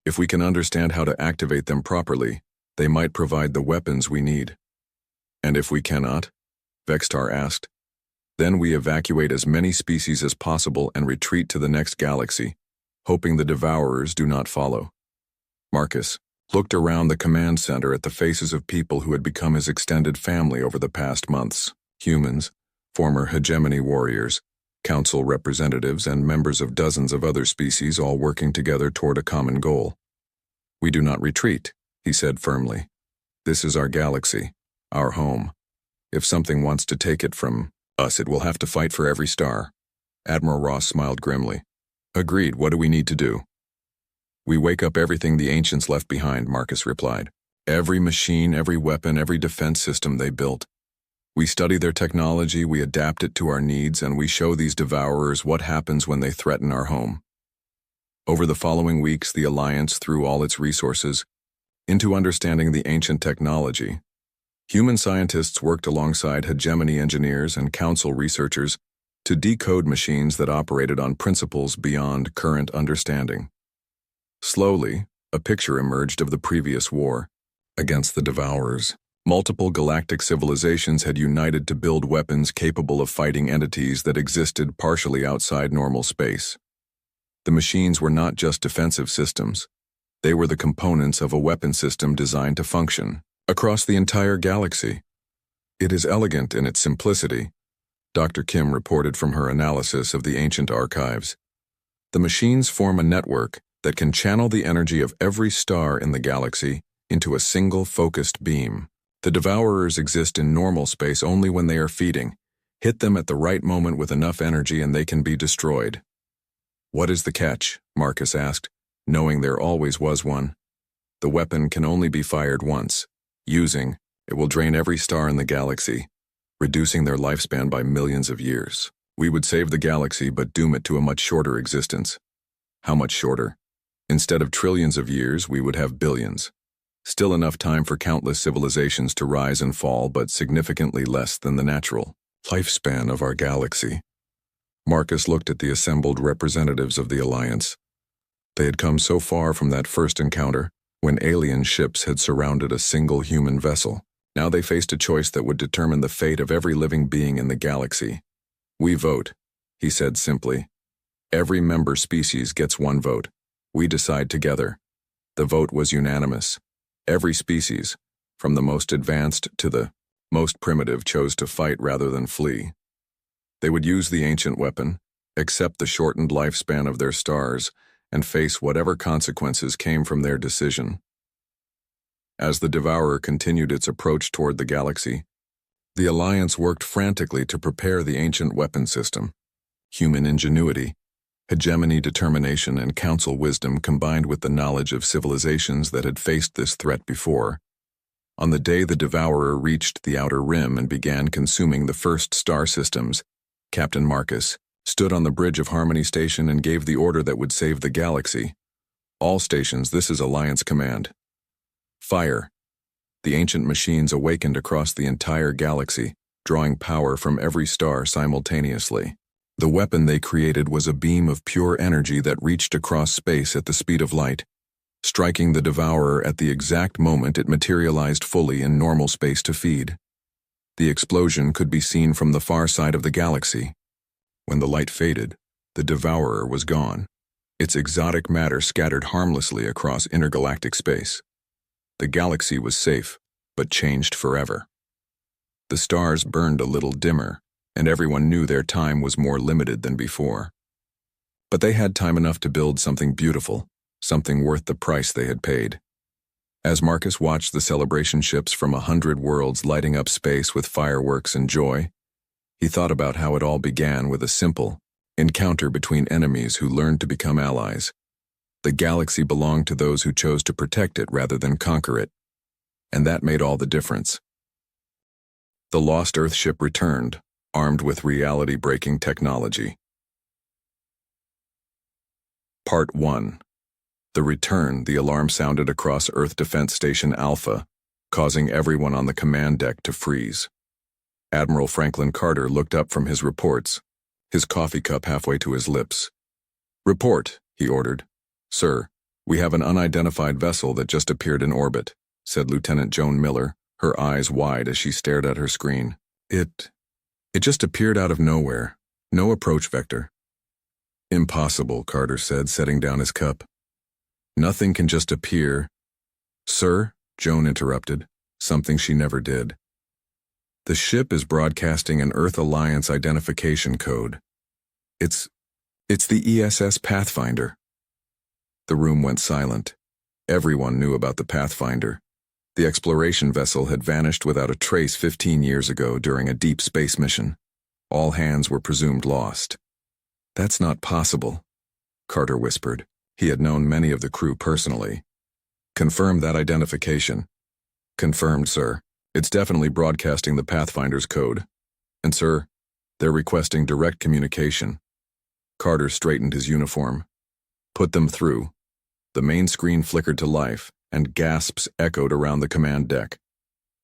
If we can understand how to activate them properly, they might provide the weapons we need." "And if we cannot?" Vextar asked. "Then we evacuate as many species as possible and retreat to the next galaxy, hoping the Devourers do not follow." Marcus looked around the command center at the faces of people who had become his extended family over the past months. Humans, former hegemony warriors, council representatives, and members of dozens of other species all working together toward a common goal. "We do not retreat," he said firmly. "This is our galaxy, our home. If something wants to take it from us, it will have to fight for every star." Admiral Ross smiled grimly. "Agreed. What do we need to do?" "We wake up everything the ancients left behind," Marcus replied. "Every machine, every weapon, every defense system they built. We study their technology, we adapt it to our needs, and we show these Devourers what happens when they threaten our home." Over the following weeks, the Alliance threw all its resources into understanding the ancient technology. Human scientists worked alongside hegemony engineers and council researchers to decode machines that operated on principles beyond current understanding. Slowly, a picture emerged of the previous war against the Devourers. Multiple galactic civilizations had united to build weapons capable of fighting entities that existed partially outside normal space. The machines were not just defensive systems. They were the components of a weapon system designed to function across the entire galaxy. "It is elegant in its simplicity," Dr. Kim reported from her analysis of the ancient archives. "The machines form a network that can channel the energy of every star in the galaxy into a single focused beam. The Devourers exist in normal space only when they are feeding. Hit them at the right moment with enough energy and they can be destroyed." "What is the catch?" Marcus asked, knowing there always was one. "The weapon can only be fired once. Using, it will drain every star in the galaxy, reducing their lifespan by millions of years. We would save the galaxy but doom it to a much shorter existence." "How much shorter?" "Instead of trillions of years, we would have billions." Still enough time for countless civilizations to rise and fall, but significantly less than the natural lifespan of our galaxy. Marcus looked at the assembled representatives of the Alliance. They had come so far from that first encounter, when alien ships had surrounded a single human vessel. Now they faced a choice that would determine the fate of every living being in the galaxy. "We vote," he said simply. "Every member species gets one vote. We decide together." The vote was unanimous. Every species, from the most advanced to the most primitive, chose to fight rather than flee. They would use the ancient weapon, accept the shortened lifespan of their stars, and face whatever consequences came from their decision. As the Devourer continued its approach toward the galaxy, the Alliance worked frantically to prepare the ancient weapon system. Human ingenuity, hegemony, determination, and council wisdom combined with the knowledge of civilizations that had faced this threat before. On the day the Devourer reached the outer rim and began consuming the first star systems, Captain Marcus stood on the bridge of Harmony Station and gave the order that would save the galaxy. "All stations, this is Alliance Command. Fire." The ancient machines awakened across the entire galaxy, drawing power from every star simultaneously. The weapon they created was a beam of pure energy that reached across space at the speed of light, striking the Devourer at the exact moment it materialized fully in normal space to feed. The explosion could be seen from the far side of the galaxy. When the light faded, the Devourer was gone. Its exotic matter scattered harmlessly across intergalactic space. The galaxy was safe, but changed forever. The stars burned a little dimmer, and everyone knew their time was more limited than before. But they had time enough to build something beautiful, something worth the price they had paid. As Marcus watched the celebration ships from 100 worlds lighting up space with fireworks and joy, he thought about how it all began with a simple encounter between enemies who learned to become allies. The galaxy belonged to those who chose to protect it rather than conquer it, and that made all the difference. The lost Earth ship returned, armed with reality-breaking technology. Part 1. The return. The alarm sounded across Earth Defense Station Alpha, causing everyone on the command deck to freeze. Admiral Franklin Carter looked up from his reports, his coffee cup halfway to his lips. "Report," he ordered. "Sir, we have an unidentified vessel that just appeared in orbit," said Lieutenant Joan Miller, her eyes wide as she stared at her screen. It just appeared out of nowhere. No approach vector." "Impossible," Carter said, setting down his cup. "Nothing can just appear." "Sir," Joan interrupted, something she never did. "The ship is broadcasting an Earth Alliance identification code. It's the ESS Pathfinder." The room went silent. Everyone knew about the Pathfinder. The exploration vessel had vanished without a trace 15 years ago during a deep space mission. All hands were presumed lost. "That's not possible," Carter whispered. He had known many of the crew personally. "Confirm that identification." "Confirmed, sir. It's definitely broadcasting the Pathfinder's code. And sir, they're requesting direct communication." Carter straightened his uniform. "Put them through." The main screen flickered to life, and gasps echoed around the command deck.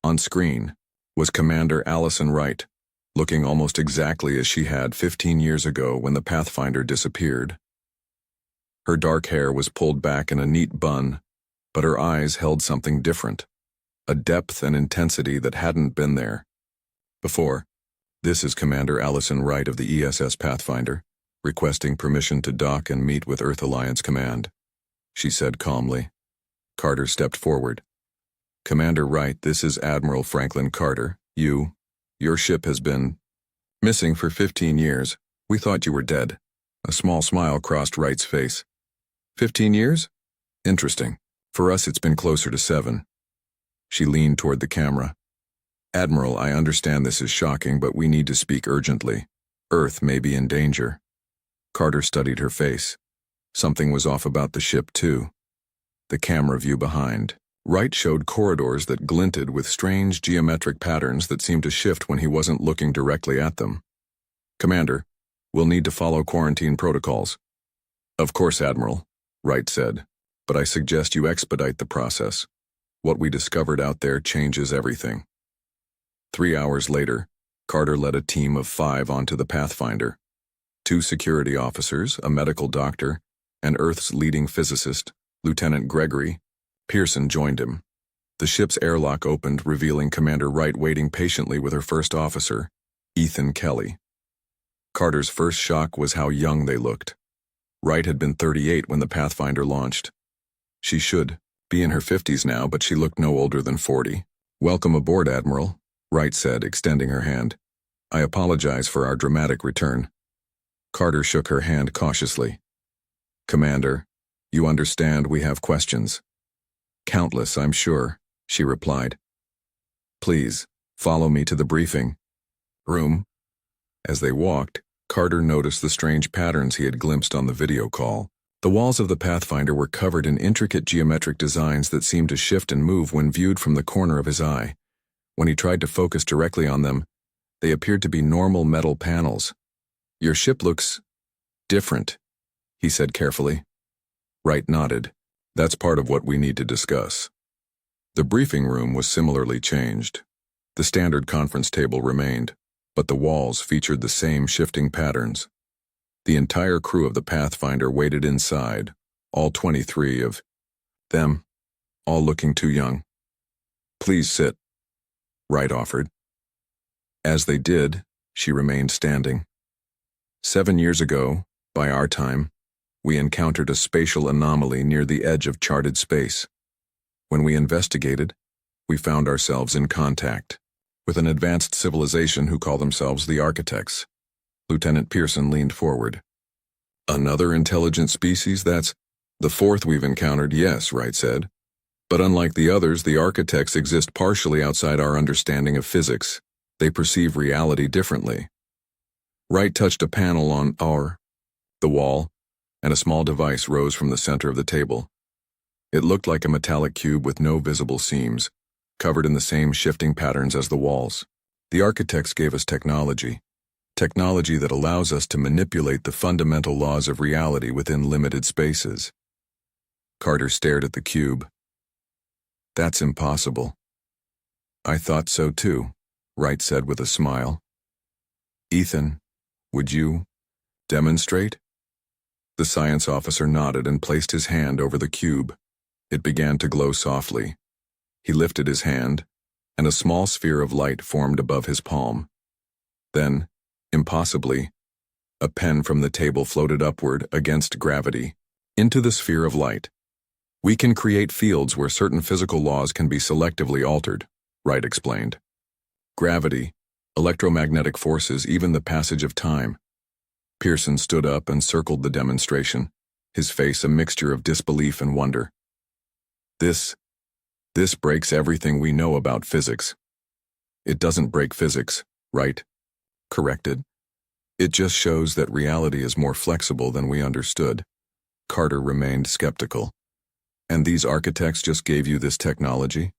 On screen was Commander Allison Wright, looking almost exactly as she had 15 years ago when the Pathfinder disappeared. Her dark hair was pulled back in a neat bun, but her eyes held something different, a depth and intensity that hadn't been there before. "This is Commander Allison Wright of the ESS Pathfinder, requesting permission to dock and meet with Earth Alliance Command," she said calmly. Carter stepped forward. "Commander Wright, this is Admiral Franklin Carter. Your ship has been missing for 15 years. We thought you were dead." A small smile crossed Wright's face. 15 years? Interesting. For us, it's been closer to 7. She leaned toward the camera. "Admiral, I understand this is shocking, but we need to speak urgently. Earth may be in danger." Carter studied her face. Something was off about the ship, too. The camera view behind. Wright showed corridors that glinted with strange geometric patterns that seemed to shift when he wasn't looking directly at them. "Commander, we'll need to follow quarantine protocols." "Of course, Admiral," Wright said, "but I suggest you expedite the process. What we discovered out there changes everything. 3 hours later, Carter led a team of 5 onto the Pathfinder. 2 security officers, a medical doctor, and Earth's leading physicist, Lieutenant Gregory Pearson, joined him. The ship's airlock opened, revealing Commander Wright waiting patiently with her first officer, Ethan Kelly. Carter's first shock was how young they looked. Wright had been 38 when the Pathfinder launched. She should be in her 50s now, but she looked no older than 40. "Welcome aboard, Admiral," Wright said, extending her hand. "I apologize for our dramatic return." Carter shook her hand cautiously. "Commander, you understand we have questions." "Countless, I'm sure," she replied. "Please, follow me to the briefing room." As they walked, Carter noticed the strange patterns he had glimpsed on the video call. The walls of the Pathfinder were covered in intricate geometric designs that seemed to shift and move when viewed from the corner of his eye. When he tried to focus directly on them, they appeared to be normal metal panels. "Your ship looks different," he said carefully. Wright nodded. "That's part of what we need to discuss." The briefing room was similarly changed. The standard conference table remained, but the walls featured the same shifting patterns. The entire crew of the Pathfinder waited inside, all 23 of them, all looking too young. "Please sit," Wright offered. As they did, she remained standing. 7 years ago, by our time, we encountered a spatial anomaly near the edge of charted space. When we investigated, we found ourselves in contact with an advanced civilization who call themselves the Architects. Lieutenant Pearson leaned forward. "Another intelligent species? That's the 4th we've encountered, yes," Wright said. "But unlike the others, the Architects exist partially outside our understanding of physics. They perceive reality differently." Wright touched a panel on the wall, and a small device rose from the center of the table. It looked like a metallic cube with no visible seams, covered in the same shifting patterns as the walls. "The Architects gave us technology that allows us to manipulate the fundamental laws of reality within limited spaces." Carter stared at the cube. "That's impossible." "I thought so too," Wright said with a smile. "Ethan, would you demonstrate?" The science officer nodded and placed his hand over the cube. It began to glow softly. He lifted his hand, and a small sphere of light formed above his palm. Then, impossibly, a pen from the table floated upward against gravity, into the sphere of light. "We can create fields where certain physical laws can be selectively altered," Wright explained. "Gravity, electromagnetic forces, even the passage of time." Pearson stood up and circled the demonstration, his face a mixture of disbelief and wonder. This breaks everything we know about physics." "It doesn't break physics," Wright corrected. "It just shows that reality is more flexible than we understood." Carter remained skeptical. "And these Architects just gave you this technology?"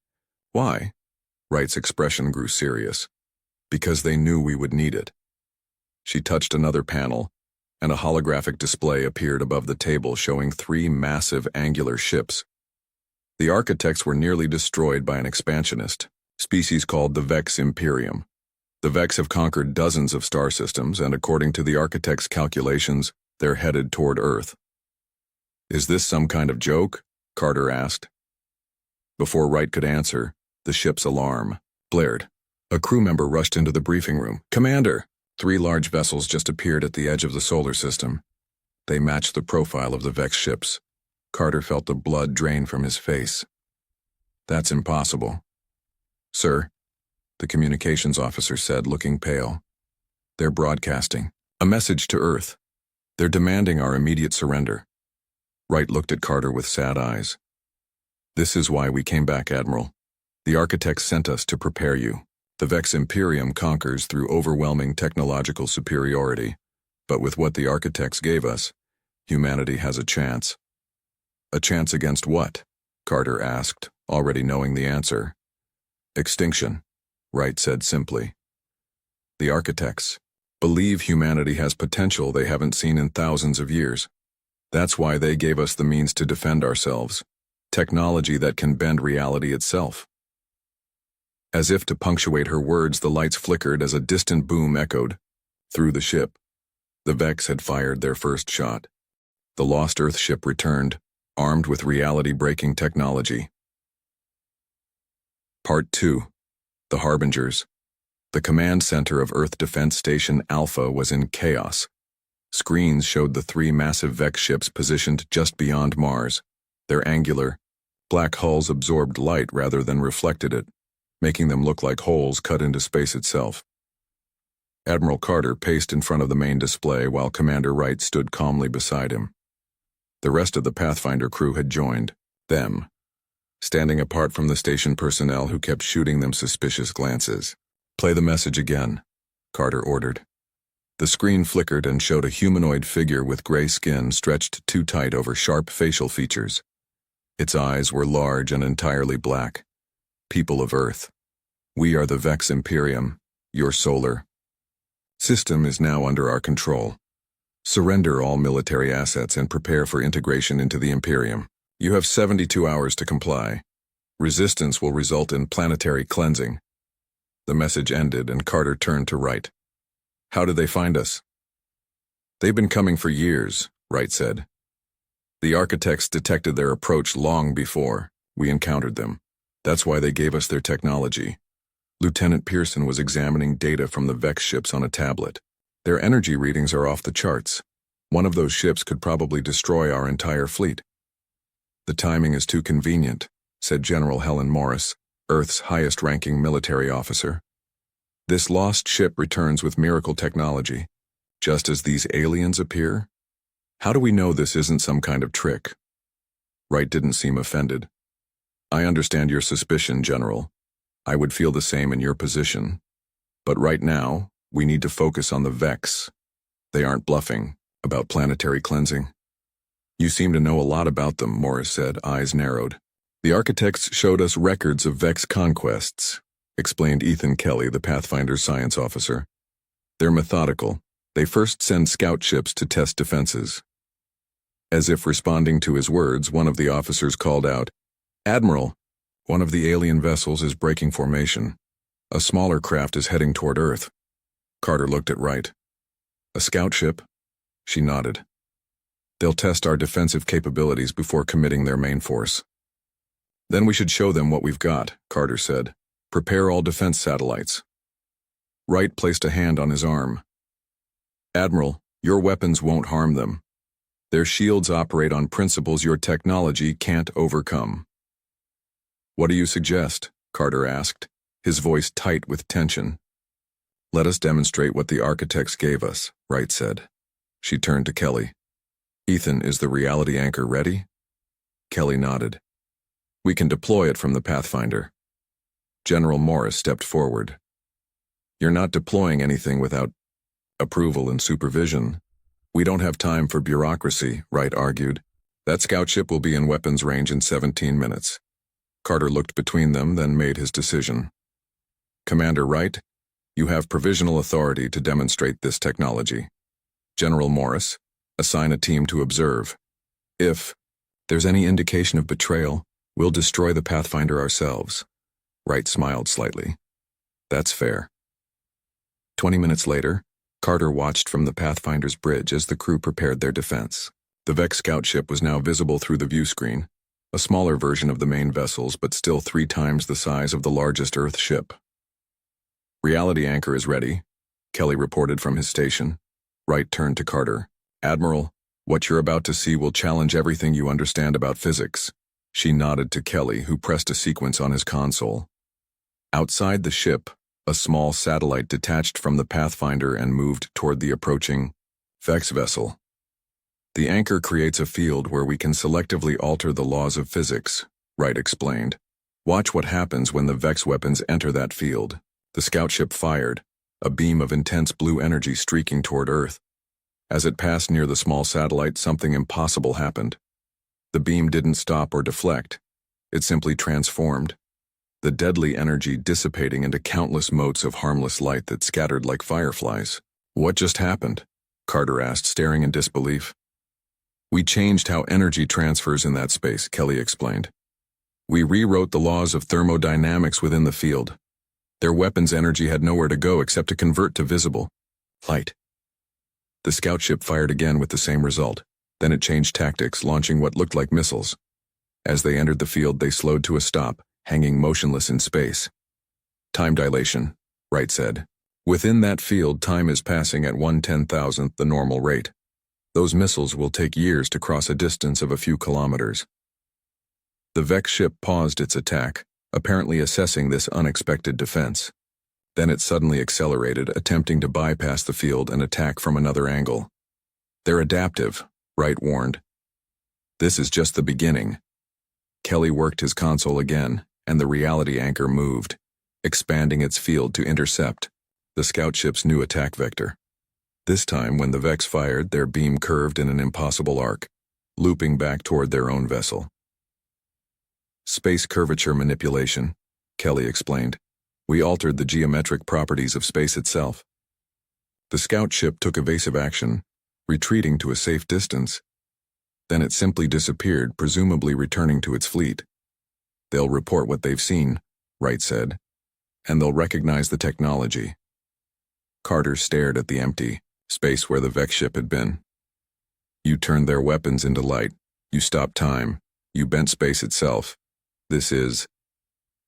"Why?" Wright's expression grew serious. "Because they knew we would need it." She touched another panel, and a holographic display appeared above the table showing 3 massive angular ships. The Architects were nearly destroyed by an expansionist species called the Vex Imperium. The Vex have conquered dozens of star systems, and according to the Architects' calculations, they're headed toward Earth. "Is this some kind of joke?" Carter asked. Before Wright could answer, the ship's alarm blared. A crew member rushed into the briefing room. "Commander!" 3 large vessels just appeared at the edge of the solar system. They matched the profile of the Vex ships. Carter felt the blood drain from his face. "That's impossible." "Sir," the communications officer said, looking pale. "They're broadcasting a message to Earth. They're demanding our immediate surrender." Wright looked at Carter with sad eyes. "This is why we came back, Admiral. The Architects sent us to prepare you. The Vex Imperium conquers through overwhelming technological superiority, but with what the Architects gave us, humanity has a chance." "A chance against what?" Carter asked, already knowing the answer. "Extinction," Wright said simply. "The Architects believe humanity has potential they haven't seen in thousands of years. That's why they gave us the means to defend ourselves. Technology that can bend reality itself. As if to punctuate her words, the lights flickered as a distant boom echoed through the ship. The Vex had fired their first shot. The lost Earth ship returned, armed with reality-breaking technology. Part 2. The Harbingers. The command center of Earth Defense Station Alpha was in chaos. Screens showed the three massive Vex ships positioned just beyond Mars. Their angular, black hulls absorbed light rather than reflected it, making them look like holes cut into space itself. Admiral Carter paced in front of the main display while Commander Wright stood calmly beside him. The rest of the Pathfinder crew had joined them, standing apart from the station personnel who kept shooting them suspicious glances. "Play the message again," Carter ordered. The screen flickered and showed a humanoid figure with gray skin stretched too tight over sharp facial features. Its eyes were large and entirely black. "People of Earth, we are the Vex Imperium, your solar system is now under our control. Surrender all military assets and prepare for integration into the Imperium. You have 72 hours to comply. Resistance will result in planetary cleansing." The message ended and Carter turned to Wright. "How did they find us?" "They've been coming for years," Wright said. "The architects detected their approach long before we encountered them. That's why they gave us their technology." Lieutenant Pearson was examining data from the Vex ships on a tablet. "Their energy readings are off the charts. One of those ships could probably destroy our entire fleet." "The timing is too convenient," said General Helen Morris, Earth's highest-ranking military officer. "This lost ship returns with miracle technology, just as these aliens appear. How do we know this isn't some kind of trick?" Wright didn't seem offended. "I understand your suspicion, General. I would feel the same in your position. But right now, we need to focus on the Vex. They aren't bluffing about planetary cleansing." "You seem to know a lot about them," Morris said, eyes narrowed. "The architects showed us records of Vex conquests," explained Ethan Kelly, the Pathfinder's science officer. "They're methodical. They first send scout ships to test defenses." As if responding to his words, one of the officers called out, "Admiral, one of the alien vessels is breaking formation. A smaller craft is heading toward Earth." Carter looked at Wright. "A scout ship?" She nodded. "They'll test our defensive capabilities before committing their main force." "Then we should show them what we've got," Carter said. "Prepare all defense satellites." Wright placed a hand on his arm. "Admiral, your weapons won't harm them. Their shields operate on principles your technology can't overcome." "What do you suggest?" Carter asked, his voice tight with tension. "Let us demonstrate what the architects gave us," Wright said. She turned to Kelly. "Ethan, is the reality anchor ready?" Kelly nodded. "We can deploy it from the Pathfinder." General Morris stepped forward. "You're not deploying anything without approval and supervision." "We don't have time for bureaucracy," Wright argued. "That scout ship will be in weapons range in 17 minutes. Carter looked between them, then made his decision. "Commander Wright, you have provisional authority to demonstrate this technology. General Morris, assign a team to observe. If there's any indication of betrayal, we'll destroy the Pathfinder ourselves." Wright smiled slightly. "That's fair." 20 minutes later, Carter watched from the Pathfinder's bridge as the crew prepared their defense. The Vex scout ship was now visible through the view screen, a smaller version of the main vessels but still 3 times the size of the largest Earth ship. "Reality anchor is ready," Kelly reported from his station. Wright turned to Carter. "Admiral, what you're about to see will challenge everything you understand about physics." She nodded to Kelly, who pressed a sequence on his console. Outside the ship, a small satellite detached from the Pathfinder and moved toward the approaching Vex vessel. "The anchor creates a field where we can selectively alter the laws of physics," Wright explained. "Watch what happens when the Vex weapons enter that field." The scout ship fired, a beam of intense blue energy streaking toward Earth. As it passed near the small satellite, something impossible happened. The beam didn't stop or deflect. It simply transformed, the deadly energy dissipating into countless motes of harmless light that scattered like fireflies. "What just happened?" Carter asked, staring in disbelief. "We changed how energy transfers in that space," Kelly explained. We rewrote the laws of thermodynamics within the field. Their weapons' energy had nowhere to go except to convert to visible light. The scout ship fired again with the same result. Then it changed tactics, launching what looked like missiles. As they entered the field, they slowed to a stop, hanging motionless in space. Time dilation, Wright said. Within that field, time is passing at 1/10,000th the normal rate. Those missiles will take years to cross a distance of a few kilometers. The Vex ship paused its attack, apparently assessing this unexpected defense. Then it suddenly accelerated, attempting to bypass the field and attack from another angle. They're adaptive, Wright warned. This is just the beginning. Kelly worked his console again, and the reality anchor moved, expanding its field to intercept the scout ship's new attack vector. This time, when the Vex fired, their beam curved in an impossible arc, looping back toward their own vessel. Space curvature manipulation, Kelly explained. We altered the geometric properties of space itself. The scout ship took evasive action, retreating to a safe distance. Then it simply disappeared, presumably returning to its fleet. They'll report what they've seen, Wright said, and they'll recognize the technology. Carter stared at the empty space where the Vex ship had been. You turned their weapons into light. You stopped time. You bent space itself. This is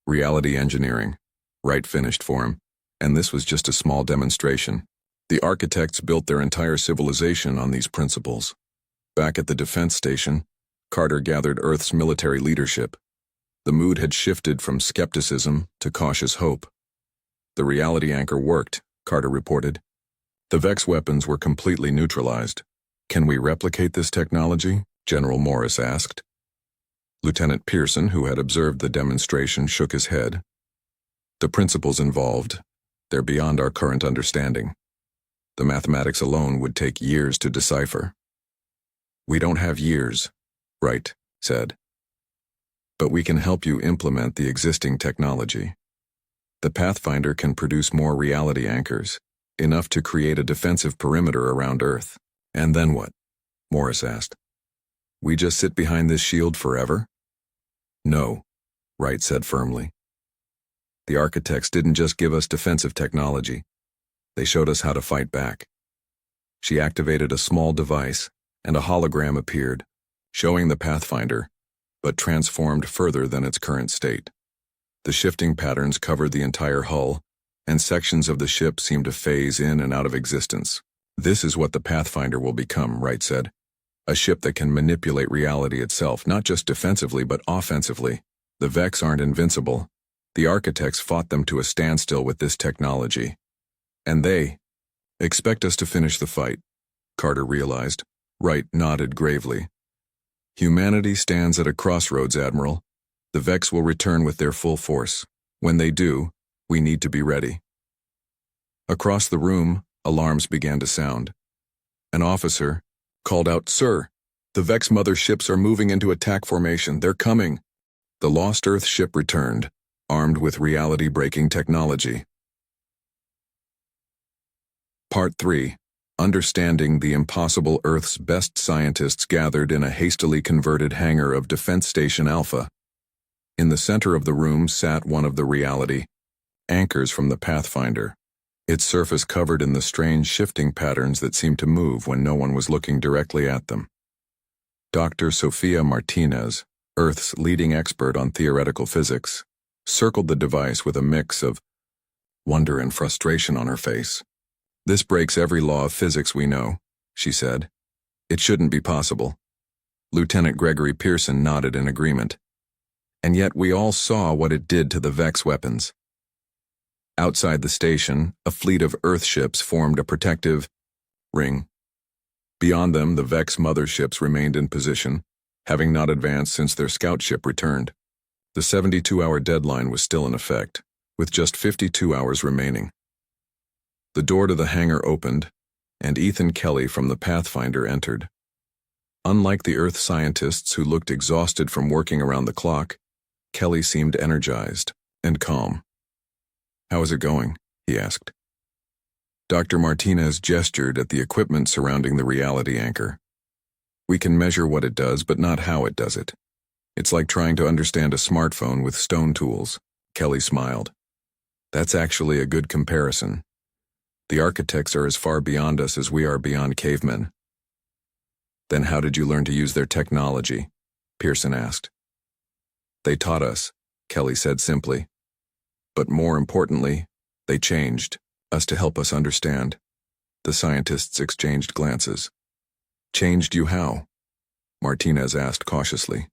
reality engineering, Wright finished for him, and this was just a small demonstration. The architects built their entire civilization on these principles. Back at the defense station, Carter gathered Earth's military leadership. The mood had shifted from skepticism to cautious hope. The reality anchor worked, Carter reported. The Vex weapons were completely neutralized. Can we replicate this technology? General Morris asked. Lieutenant Pearson, who had observed the demonstration, shook his head. The principles involved, they're beyond our current understanding. The mathematics alone would take years to decipher. We don't have years, Wright said. But we can help you implement the existing technology. The Pathfinder can produce more reality anchors, enough to create a defensive perimeter around Earth. And then what? Morris asked. We just sit behind this shield forever? No, Wright said firmly. The architects didn't just give us defensive technology. They showed us how to fight back. She activated a small device, and a hologram appeared, showing the Pathfinder, but transformed further than its current state. The shifting patterns covered the entire hull, and sections of the ship seemed to phase in and out of existence. This is what the Pathfinder will become, Wright said. A ship that can manipulate reality itself, not just defensively but offensively. The Vex aren't invincible. The architects fought them to a standstill with this technology. And they expect us to finish the fight, Carter realized. Wright nodded gravely. Humanity stands at a crossroads, Admiral. The Vex will return with their full force. When they do, we need to be ready. Across the room, alarms began to sound. An officer called out, Sir, the Vex mother ships are moving into attack formation. They're coming. The Lost Earth ship returned, armed with reality-breaking technology. Part 3. Understanding the Impossible. Earth's best scientists gathered in a hastily converted hangar of Defense Station Alpha. In the center of the room sat one of the reality anchors from the Pathfinder, its surface covered in the strange shifting patterns that seemed to move when no one was looking directly at them. Dr. Sofia Martinez, Earth's leading expert on theoretical physics, circled the device with a mix of wonder and frustration on her face. This breaks every law of physics we know, she said. It shouldn't be possible. Lieutenant Gregory Pearson nodded in agreement. And yet we all saw what it did to the Vex weapons. Outside the station, a fleet of Earth ships formed a protective ring. Beyond them, the Vex motherships remained in position, having not advanced since their scout ship returned. The 72-hour deadline was still in effect, with just 52 hours remaining. The door to the hangar opened, and Ethan Kelly from the Pathfinder entered. Unlike the Earth scientists who looked exhausted from working around the clock, Kelly seemed energized and calm. How is it going? He asked. Dr. Martinez gestured at the equipment surrounding the reality anchor. We can measure what it does, but not how it does it. It's like trying to understand a smartphone with stone tools. Kelly smiled. That's actually a good comparison. The architects are as far beyond us as we are beyond cavemen. Then how did you learn to use their technology? Pearson asked. They taught us, Kelly said simply. But more importantly, they changed us to help us understand. The scientists exchanged glances. Changed you how? Martinez asked cautiously.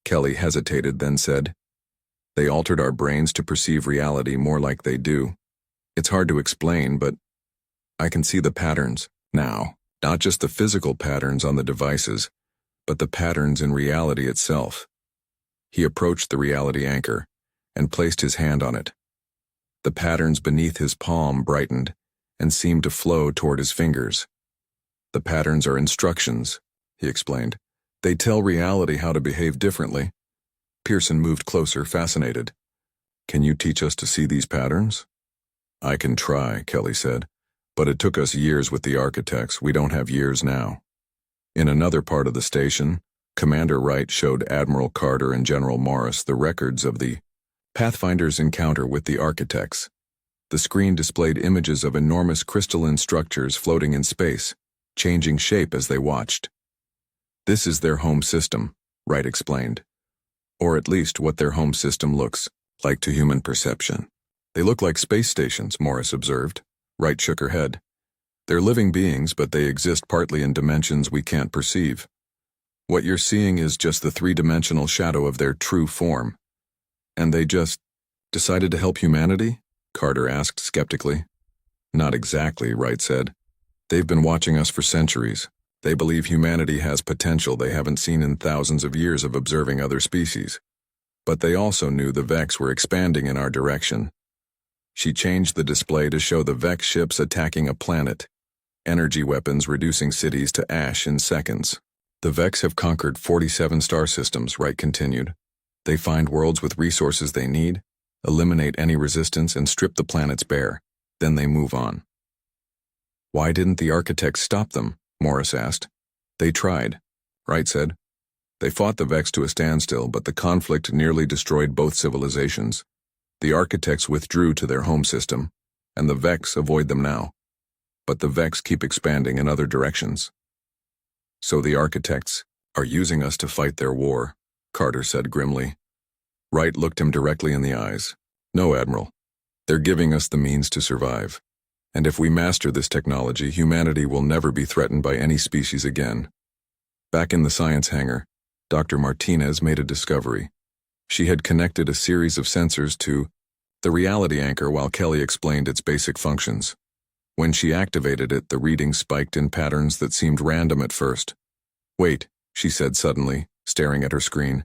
Kelly hesitated, then said, They altered our brains to perceive reality more like they do. It's hard to explain, but I can see the patterns now. Not just the physical patterns on the devices, but the patterns in reality itself. He approached the reality anchor and placed his hand on it. The patterns beneath his palm brightened and seemed to flow toward his fingers. The patterns are instructions, he explained. They tell reality how to behave differently. Pearson moved closer, fascinated. Can you teach us to see these patterns? I can try, Kelly said. But it took us years with the architects. We don't have years now. In another part of the station, Commander Wright showed Admiral Carter and General Morris the records of the Pathfinder's encounter with the architects. The screen displayed images of enormous crystalline structures floating in space, changing shape as they watched. This is their home system, Wright explained. Or at least what their home system looks like to human perception. They look like space stations, Morris observed. Wright shook her head. They're living beings, but they exist partly in dimensions we can't perceive. What you're seeing is just the three-dimensional shadow of their true form. And they just decided to help humanity? Carter asked skeptically. Not exactly, Wright said. They've been watching us for centuries. They believe humanity has potential they haven't seen in thousands of years of observing other species. But they also knew the Vex were expanding in our direction. She changed the display to show the Vex ships attacking a planet, energy weapons reducing cities to ash in seconds. The Vex have conquered 47 star systems, Wright continued. They find worlds with resources they need, eliminate any resistance, and strip the planets bare. Then they move on. Why didn't the architects stop them? Morris asked. They tried, Wright said. They fought the Vex to a standstill, but the conflict nearly destroyed both civilizations. The architects withdrew to their home system, and the Vex avoid them now. But the Vex keep expanding in other directions. So the architects are using us to fight their war, Carter said grimly. Wright looked him directly in the eyes. No, Admiral. They're giving us the means to survive. And if we master this technology, humanity will never be threatened by any species again. Back in the science hangar, Dr. Martinez made a discovery. She had connected a series of sensors to the reality anchor while Kelly explained its basic functions. When she activated it, the readings spiked in patterns that seemed random at first. Wait, she said suddenly, staring at her screen.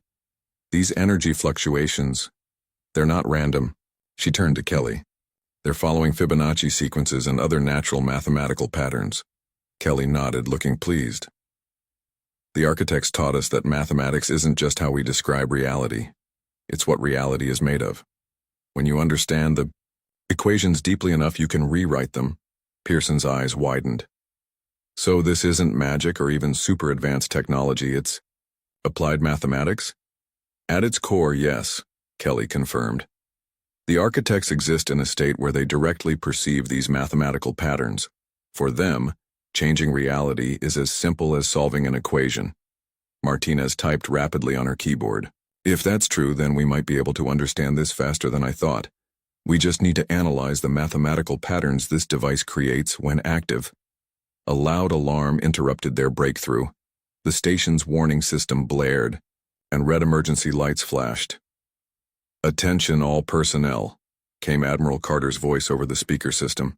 These energy fluctuations, they're not random. She turned to Kelly. They're following Fibonacci sequences and other natural mathematical patterns. Kelly nodded, looking pleased. The architects taught us that mathematics isn't just how we describe reality. It's what reality is made of. When you understand the equations deeply enough, you can rewrite them. Pearson's eyes widened. So this isn't magic or even super advanced technology, it's applied mathematics? At its core, yes, Kelly confirmed. The architects exist in a state where they directly perceive these mathematical patterns. For them, changing reality is as simple as solving an equation. Martinez typed rapidly on her keyboard. If that's true, then we might be able to understand this faster than I thought. We just need to analyze the mathematical patterns this device creates when active. A loud alarm interrupted their breakthrough. The station's warning system blared, and red emergency lights flashed. Attention all personnel, came Admiral Carter's voice over the speaker system.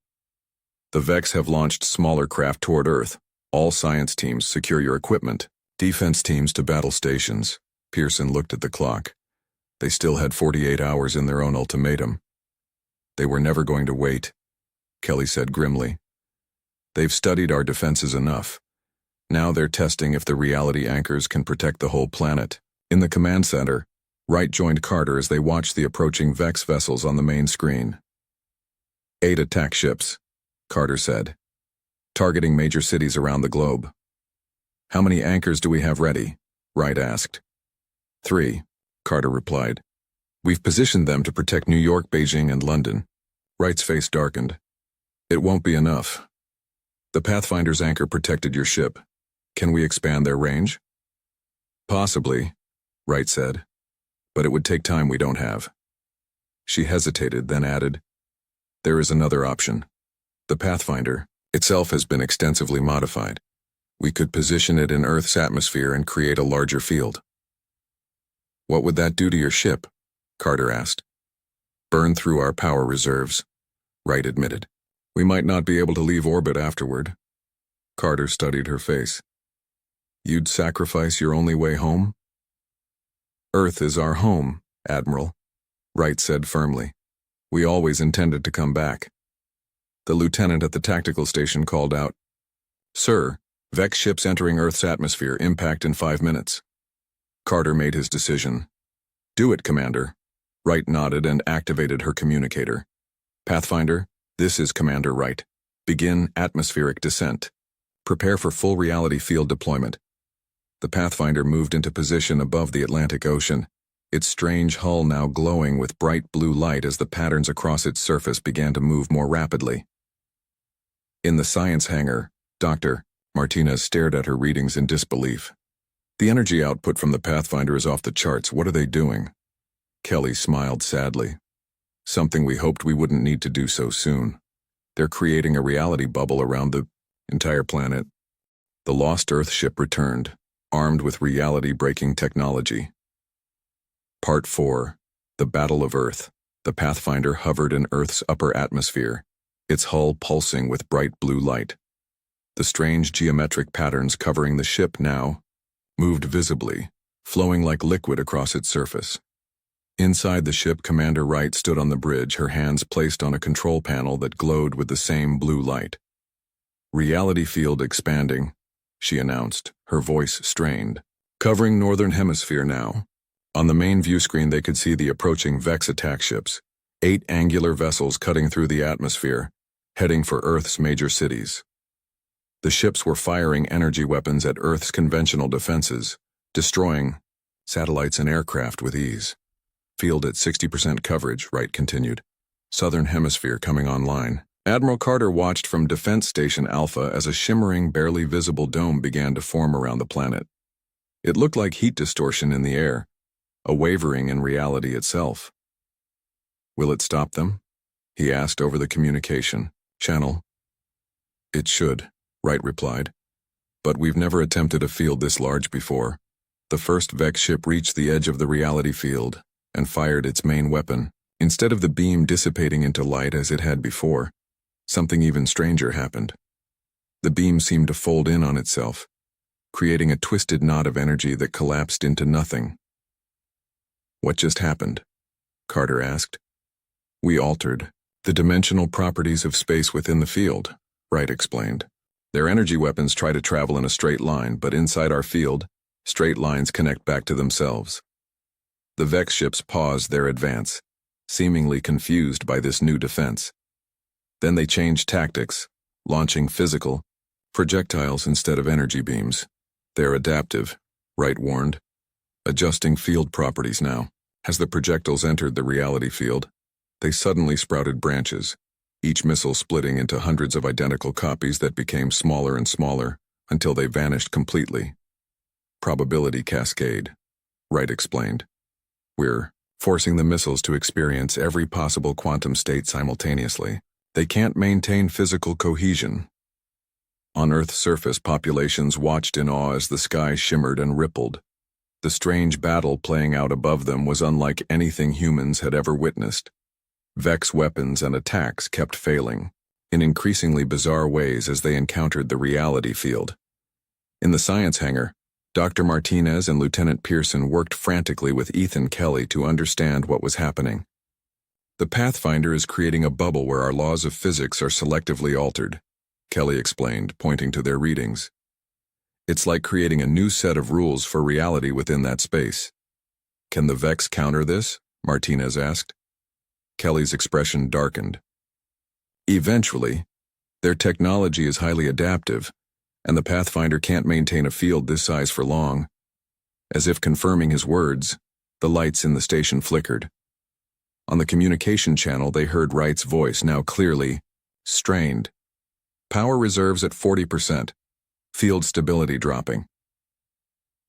The Vex have launched smaller craft toward Earth. All science teams secure your equipment. Defense teams to battle stations. Pearson looked at the clock. They still had 48 hours in their own ultimatum. They were never going to wait, Kelly said grimly. They've studied our defenses enough. Now they're testing if the reality anchors can protect the whole planet. In the command center, Wright joined Carter as they watched the approaching Vex vessels on the main screen. 8 attack ships, Carter said, targeting major cities around the globe. How many anchors do we have ready? Wright asked. 3, Carter replied. We've positioned them to protect New York, Beijing, and London. Wright's face darkened. It won't be enough. The Pathfinder's anchor protected your ship. Can we expand their range? Possibly, Wright said, but it would take time we don't have. She hesitated, then added, there is another option. The Pathfinder itself has been extensively modified. We could position it in Earth's atmosphere and create a larger field. What would that do to your ship? Carter asked. Burn through our power reserves, Wright admitted. We might not be able to leave orbit afterward. Carter studied her face. You'd sacrifice your only way home? Earth is our home, Admiral, Wright said firmly. We always intended to come back. The lieutenant at the tactical station called out, Sir, Vex ships entering Earth's atmosphere, impact in 5 minutes. Carter made his decision. Do it, Commander. Wright nodded and activated her communicator. Pathfinder, this is Commander Wright. Begin atmospheric descent. Prepare for full reality field deployment. The Pathfinder moved into position above the Atlantic Ocean, its strange hull now glowing with bright blue light as the patterns across its surface began to move more rapidly. In the science hangar, Dr. Martinez stared at her readings in disbelief. The energy output from the Pathfinder is off the charts. What are they doing? Kelly smiled sadly. Something we hoped we wouldn't need to do so soon. They're creating a reality bubble around the entire planet. The lost Earth ship returned, armed with reality-breaking technology. Part 4. The Battle of Earth. The Pathfinder hovered in Earth's upper atmosphere, its hull pulsing with bright blue light. The strange geometric patterns covering the ship now moved visibly, flowing like liquid across its surface. Inside the ship, Commander Wright stood on the bridge, her hands placed on a control panel that glowed with the same blue light. Reality field expanding, she announced, her voice strained. Covering Northern Hemisphere now. On the main view screen they could see the approaching Vex attack ships, 8 angular vessels cutting through the atmosphere, heading for Earth's major cities. The ships were firing energy weapons at Earth's conventional defenses, destroying satellites and aircraft with ease. Field at 60% coverage, Wright continued. Southern Hemisphere coming online. Admiral Carter watched from Defense Station Alpha as a shimmering, barely visible dome began to form around the planet. It looked like heat distortion in the air, a wavering in reality itself. Will it stop them? He asked over the communication channel. It should, Wright replied. But we've never attempted a field this large before. The first Vex ship reached the edge of the reality field and fired its main weapon. Instead of the beam dissipating into light as it had before, something even stranger happened. The beam seemed to fold in on itself, creating a twisted knot of energy that collapsed into nothing. What just happened? Carter asked. We altered the dimensional properties of space within the field, Wright explained. Their energy weapons try to travel in a straight line, but inside our field, straight lines connect back to themselves. The Vex ships paused their advance, seemingly confused by this new defense. Then they changed tactics, launching physical projectiles instead of energy beams. They're adaptive, Wright warned, adjusting field properties now. As the projectiles entered the reality field, they suddenly sprouted branches, each missile splitting into hundreds of identical copies that became smaller and smaller until they vanished completely. Probability cascade, Wright explained. We're forcing the missiles to experience every possible quantum state simultaneously. They can't maintain physical cohesion. On Earth's surface, populations watched in awe as the sky shimmered and rippled. The strange battle playing out above them was unlike anything humans had ever witnessed. Vex weapons and attacks kept failing, in increasingly bizarre ways as they encountered the reality field. In the science hangar, Dr. Martinez and Lieutenant Pearson worked frantically with Ethan Kelly to understand what was happening. The Pathfinder is creating a bubble where our laws of physics are selectively altered, Kelly explained, pointing to their readings. It's like creating a new set of rules for reality within that space. Can the Vex counter this? Martinez asked. Kelly's expression darkened. Eventually, their technology is highly adaptive, and the Pathfinder can't maintain a field this size for long. As if confirming his words, the lights in the station flickered. On the communication channel, they heard Wright's voice, now clearly strained. Power reserves at 40%. Field stability dropping.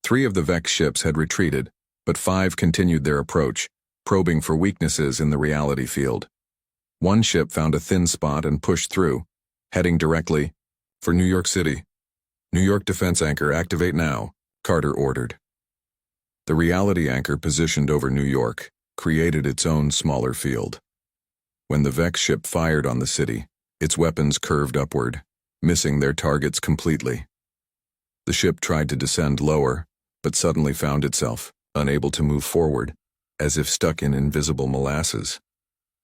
3 of the Vex ships had retreated, but 5 continued their approach, probing for weaknesses in the reality field. One ship found a thin spot and pushed through, heading directly for New York City. New York defense anchor, activate now, Carter ordered. The reality anchor positioned over New York created its own smaller field. When the Vex ship fired on the city, its weapons curved upward, missing their targets completely. The ship tried to descend lower, but suddenly found itself unable to move forward, as if stuck in invisible molasses.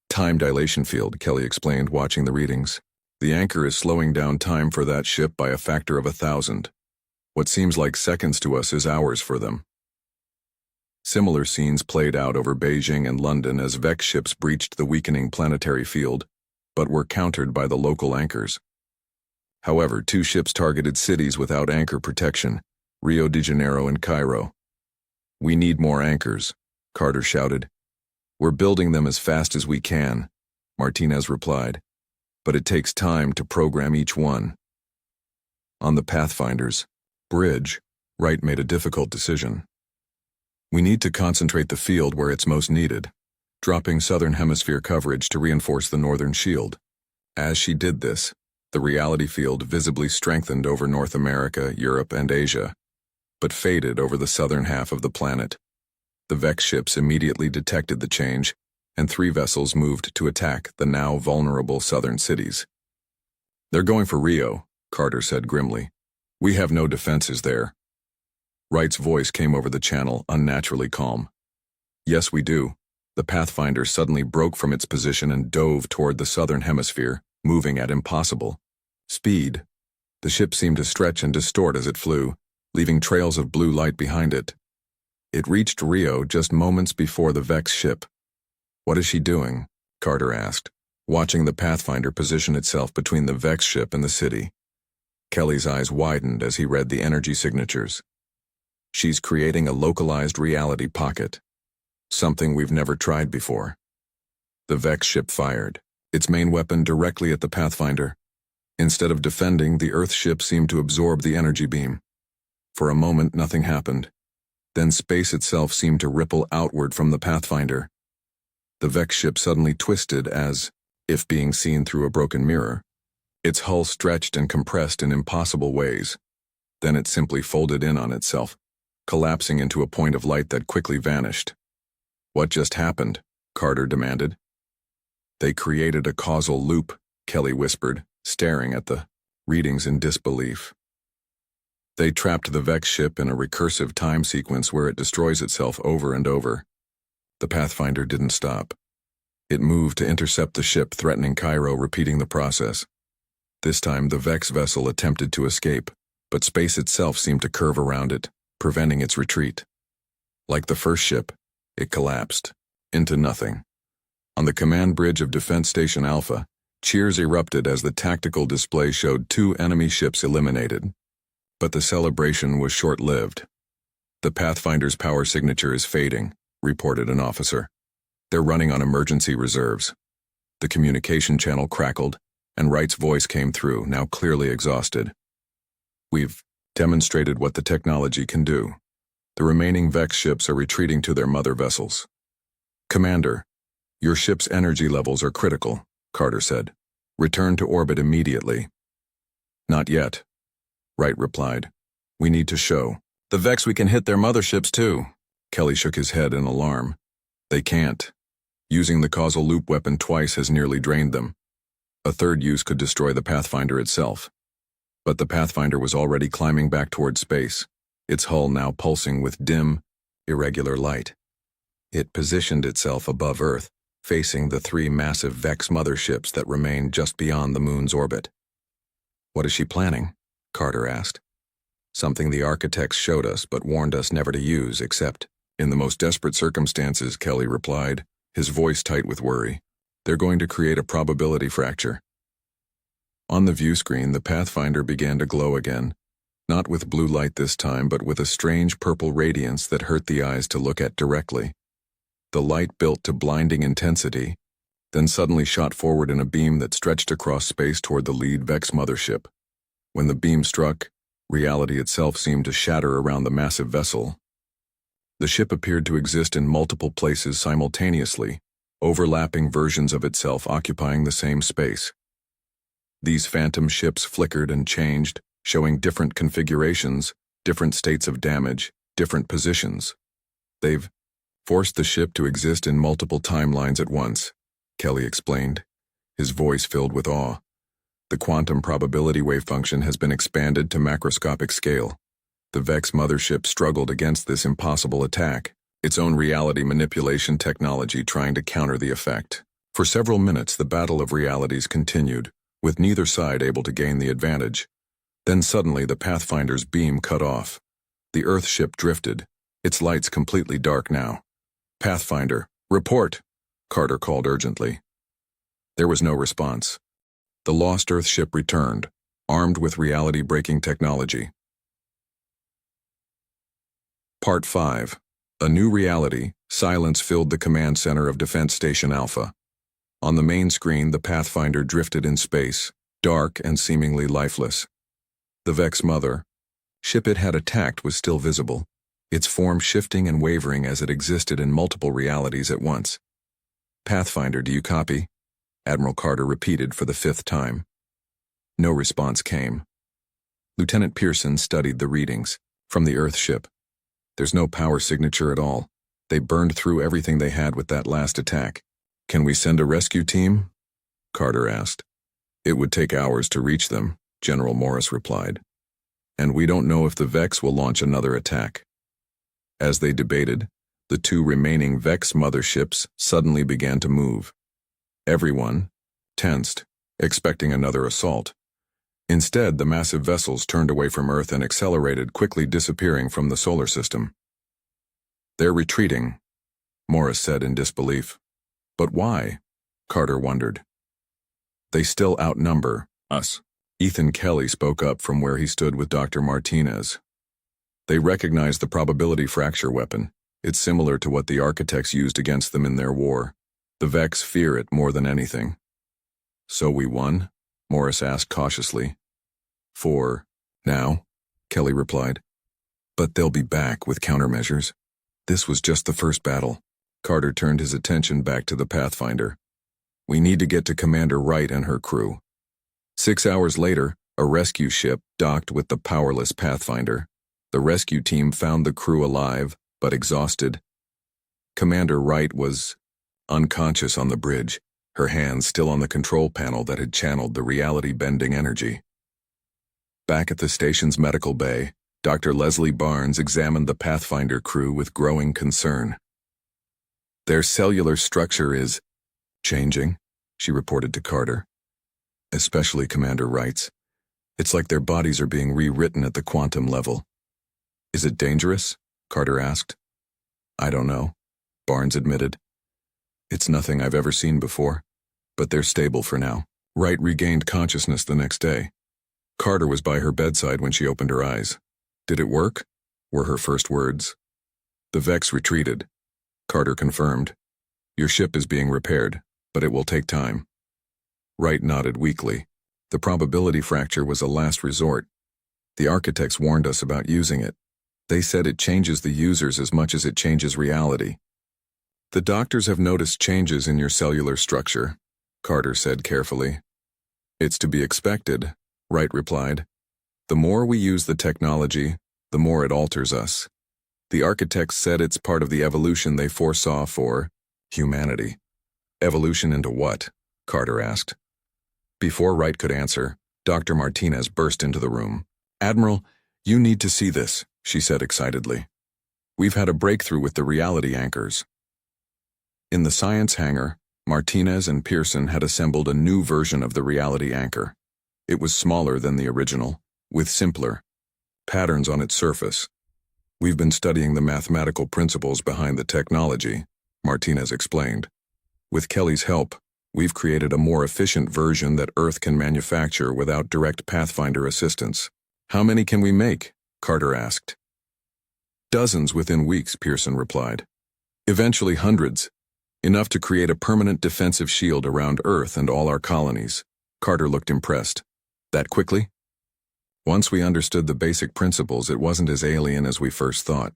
Time dilation field, Kelly explained, watching the readings. The anchor is slowing down time for that ship by a factor of 1,000. What seems like seconds to us is hours for them. Similar scenes played out over Beijing and London as Vex ships breached the weakening planetary field, but were countered by the local anchors. However, 2 ships targeted cities without anchor protection, Rio de Janeiro and Cairo. We need more anchors, Carter shouted. We're building them as fast as we can, Martinez replied, but it takes time to program each one. On the Pathfinder's bridge, Wright made a difficult decision. We need to concentrate the field where it's most needed, dropping Southern Hemisphere coverage to reinforce the Northern Shield. As she did this, the reality field visibly strengthened over North America, Europe, and Asia, but faded over the southern half of the planet. The Vex ships immediately detected the change, and 3 vessels moved to attack the now vulnerable southern cities. They're going for Rio, Carter said grimly. We have no defenses there. Wright's voice came over the channel, unnaturally calm. Yes, we do. The Pathfinder suddenly broke from its position and dove toward the southern hemisphere, moving at impossible speed. The ship seemed to stretch and distort as it flew, leaving trails of blue light behind it. It reached Rio just moments before the Vex ship. What is she doing? Carter asked, watching the Pathfinder position itself between the Vex ship and the city. Kelly's eyes widened as he read the energy signatures. She's creating a localized reality pocket. Something we've never tried before. The Vex ship fired, its main weapon directly at the Pathfinder. Instead of defending, the Earth ship seemed to absorb the energy beam. For a moment, nothing happened. Then space itself seemed to ripple outward from the Pathfinder. The Vex ship suddenly twisted as, if being seen through a broken mirror. Its hull stretched and compressed in impossible ways. Then it simply folded in on itself, collapsing into a point of light that quickly vanished. What just happened? Carter demanded. They created a causal loop, Kelly whispered, staring at the readings in disbelief. They trapped the Vex ship in a recursive time sequence where it destroys itself over and over. The Pathfinder didn't stop. It moved to intercept the ship, threatening Cairo, repeating the process. This time, the Vex vessel attempted to escape, but space itself seemed to curve around it, preventing its retreat. Like the first ship, it collapsed into nothing. On the command bridge of Defense Station Alpha, cheers erupted as the tactical display showed 2 enemy ships eliminated. But the celebration was short-lived. The Pathfinder's power signature is fading, reported an officer. They're running on emergency reserves. The communication channel crackled, and Wright's voice came through, now clearly exhausted. We've demonstrated what the technology can do. The remaining Vex ships are retreating to their mother vessels. Commander, your ship's energy levels are critical, Carter said. Return to orbit immediately. Not yet, Wright replied. We need to show the Vex we can hit their motherships too. Kelly shook his head in alarm. They can't. Using the causal loop weapon twice has nearly drained them. A third use could destroy the Pathfinder itself. But the Pathfinder was already climbing back toward space, its hull now pulsing with dim, irregular light. It positioned itself above Earth, facing the 3 massive Vex motherships that remained just beyond the moon's orbit. What is she planning? Carter asked. Something the architects showed us but warned us never to use except in the most desperate circumstances, Kelly replied, his voice tight with worry. They're going to create a probability fracture. On the view screen, the Pathfinder began to glow again, Not with blue light this time, but with a strange purple radiance that hurt the eyes to look at directly. The light built to blinding intensity, then suddenly shot forward in a beam that stretched across space toward the lead Vex mothership. When the beam struck, reality itself seemed to shatter around the massive vessel. The ship appeared to exist in multiple places simultaneously, overlapping versions of itself occupying the same space. These phantom ships flickered and changed, showing different configurations, different states of damage, different positions. They've forced the ship to exist in multiple timelines at once, Kelly explained, his voice filled with awe. The quantum probability wave function has been expanded to macroscopic scale. The Vex mothership struggled against this impossible attack, its own reality manipulation technology trying to counter the effect. For several minutes, the battle of realities continued, with neither side able to gain the advantage. Then suddenly the Pathfinder's beam cut off. The Earth ship drifted, its lights completely dark now. "Pathfinder, report!" Carter called urgently. There was no response. The lost Earth ship returned, armed with reality-breaking technology. Part 5. A new reality, silence filled the command center of Defense Station Alpha. On the main screen, the Pathfinder drifted in space, dark and seemingly lifeless. The Vex mother ship it had attacked was still visible, its form shifting and wavering as it existed in multiple realities at once. "Pathfinder, do you copy?" Admiral Carter repeated for the 5th time. No response came. Lieutenant Pearson studied the readings from the Earth ship. "There's no power signature at all. They burned through everything they had with that last attack. Can we send a rescue team?" Carter asked. "It would take hours to reach them," General Morris replied. "And we don't know if the Vex will launch another attack." As they debated, the 2 remaining Vex motherships suddenly began to move. Everyone tensed, expecting another assault. Instead, the massive vessels turned away from Earth and accelerated, quickly disappearing from the solar system. "They're retreating," Morris said in disbelief. "But why?" Carter wondered. "They still outnumber us." Ethan Kelly spoke up from where he stood with Dr. Martinez. "They recognize the probability fracture weapon. It's similar to what the architects used against them in their war. The Vex fear it more than anything." "So we won?" Morris asked cautiously. "For now," Kelly replied. "But they'll be back with countermeasures. This was just the first battle." Carter turned his attention back to the Pathfinder. "We need to get to Commander Wright and her crew." 6 hours later, a rescue ship docked with the powerless Pathfinder. The rescue team found the crew alive, but exhausted. Commander Wright was unconscious on the bridge, her hands still on the control panel that had channeled the reality-bending energy. Back at the station's medical bay, Dr. Leslie Barnes examined the Pathfinder crew with growing concern. "Their cellular structure is changing," she reported to Carter. "Especially Commander Wright's. It's like their bodies are being rewritten at the quantum level." "Is it dangerous?" Carter asked. "I don't know," Barnes admitted. "It's nothing I've ever seen before, but they're stable for now." Wright regained consciousness the next day. Carter was by her bedside when she opened her eyes. "Did it work?" were her first words. "The Vex retreated," Carter confirmed. "Your ship is being repaired, but it will take time." Wright nodded weakly. "The probability fracture was a last resort. The architects warned us about using it. They said it changes the users as much as it changes reality." "The doctors have noticed changes in your cellular structure," Carter said carefully. "It's to be expected," Wright replied. "The more we use the technology, the more it alters us. The architects said it's part of the evolution they foresaw for humanity." "Evolution into what?" Carter asked. Before Wright could answer, Dr. Martinez burst into the room. "Admiral, you need to see this," she said excitedly. "We've had a breakthrough with the reality anchors." In the science hangar, Martinez and Pearson had assembled a new version of the reality anchor. It was smaller than the original, with simpler patterns on its surface. "We've been studying the mathematical principles behind the technology," Martinez explained. "With Kelly's help, we've created a more efficient version that Earth can manufacture without direct Pathfinder assistance." How many can we make? Carter asked. Dozens within weeks, Pearson replied. Eventually hundreds. Enough to create a permanent defensive shield around Earth and all our colonies. Carter looked impressed. That quickly? Once we understood the basic principles, it wasn't as alien as we first thought,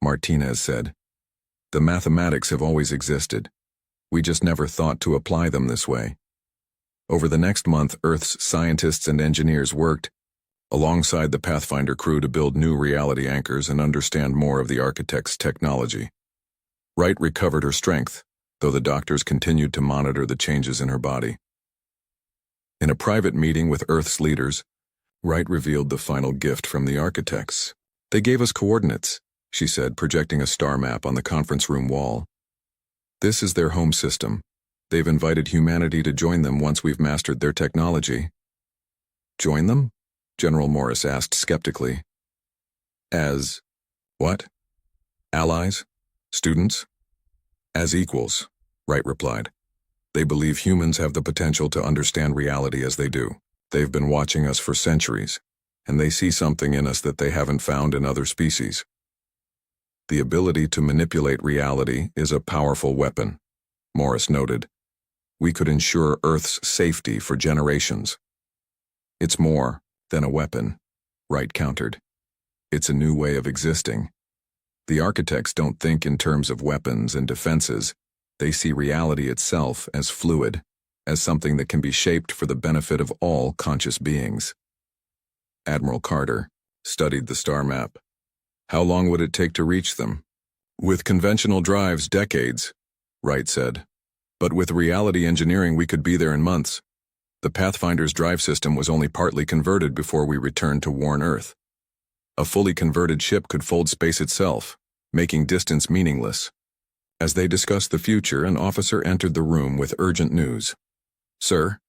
Martinez said. The mathematics have always existed. We just never thought to apply them this way. Over the next month, Earth's scientists and engineers worked alongside the Pathfinder crew to build new reality anchors and understand more of the architect's technology. Wright recovered her strength, though the doctors continued to monitor the changes in her body. In a private meeting with Earth's leaders, Wright revealed the final gift from the architects. They gave us coordinates, she said, projecting a star map on the conference room wall. This is their home system. They've invited humanity to join them once we've mastered their technology. Join them? General Morris asked skeptically. As what? Allies? Students? As equals, Wright replied. They believe humans have the potential to understand reality as they do. They've been watching us for centuries, and they see something in us that they haven't found in other species. The ability to manipulate reality is a powerful weapon, Morris noted. We could ensure Earth's safety for generations. It's more than a weapon, Wright countered. It's a new way of existing. The architects don't think in terms of weapons and defenses. They see reality itself as fluid, as something that can be shaped for the benefit of all conscious beings. Admiral Carter studied the star map. How long would it take to reach them? With conventional drives, decades, Wright said. But with reality engineering, we could be there in months. The Pathfinder's drive system was only partly converted before we returned to worn Earth. A fully converted ship could fold space itself, making distance meaningless. As they discussed the future, an officer entered the room with urgent news. Sir,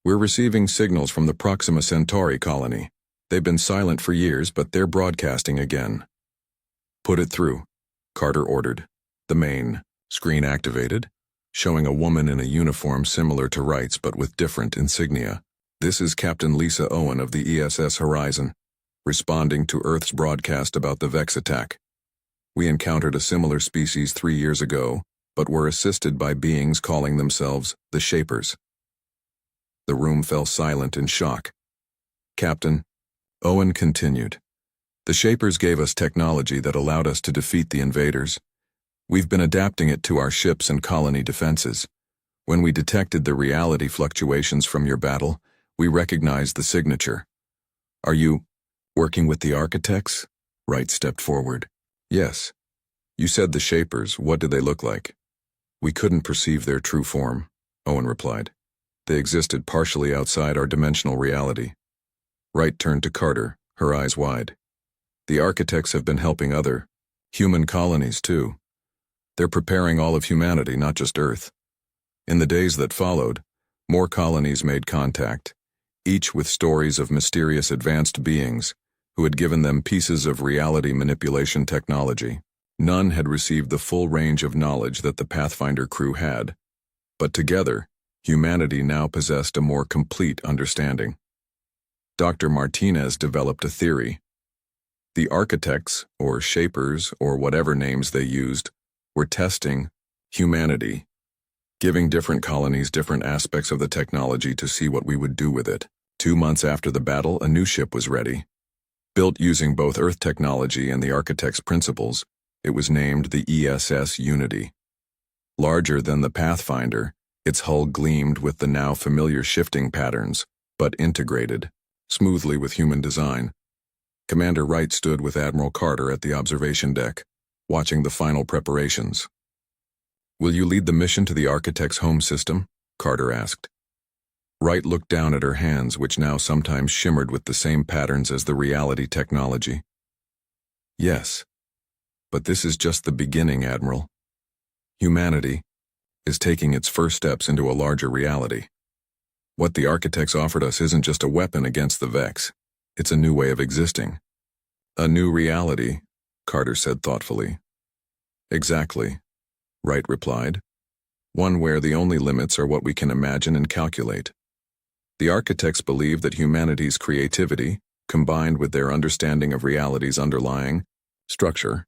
we're receiving signals from the Proxima Centauri colony. They've been silent for years, but they're broadcasting again. Put it through, Carter ordered. The main screen activated, showing a woman in a uniform similar to Wright's but with different insignia. This is Captain Lisa Owen of the ESS Horizon, responding to Earth's broadcast about the Vex attack. We encountered a similar species 3 years ago, but were assisted by beings calling themselves the Shapers. The room fell silent in shock. Captain, Owen continued. The Shapers gave us technology that allowed us to defeat the invaders. We've been adapting it to our ships and colony defenses. When we detected the reality fluctuations from your battle, we recognized the signature. Are you working with the architects? Wright stepped forward. Yes. You said the Shapers. What did they look like? We couldn't perceive their true form, Owen replied. They existed partially outside our dimensional reality. Wright turned to Carter, her eyes wide. The architects have been helping other human colonies too. They're preparing all of humanity, not just Earth. In the days that followed, more colonies made contact, each with stories of mysterious advanced beings who had given them pieces of reality manipulation technology. None had received the full range of knowledge that the Pathfinder crew had, but together, humanity now possessed a more complete understanding. Dr. Martinez developed a theory. The architects, or Shapers, or whatever names they used, were testing humanity, giving different colonies different aspects of the technology to see what we would do with it. 2 months after the battle, a new ship was ready. Built using both Earth technology and the architect's principles, it was named the ESS Unity. Larger than the Pathfinder, its hull gleamed with the now familiar shifting patterns, but integrated smoothly with human design. Commander Wright stood with Admiral Carter at the observation deck, watching the final preparations. Will you lead the mission to the architect's home system? Carter asked. Wright looked down at her hands, which now sometimes shimmered with the same patterns as the reality technology. Yes, but this is just the beginning, Admiral. Humanity is taking its first steps into a larger reality. What the architects offered us isn't just a weapon against the Vex. It's a new way of existing. A new reality, Carter said thoughtfully. Exactly, Wright replied. One where the only limits are what we can imagine and calculate. The architects believe that humanity's creativity, combined with their understanding of reality's underlying structure,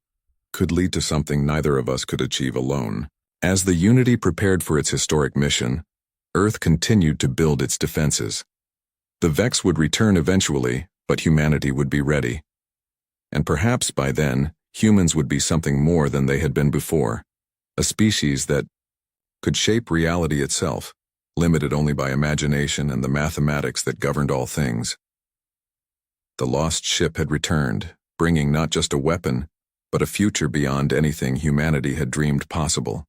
could lead to something neither of us could achieve alone. As the Unity prepared for its historic mission, Earth continued to build its defenses. The Vex would return eventually, but humanity would be ready. And perhaps by then, humans would be something more than they had been before, a species that could shape reality itself, limited only by imagination and the mathematics that governed all things. The lost ship had returned, bringing not just a weapon, but a future beyond anything humanity had dreamed possible.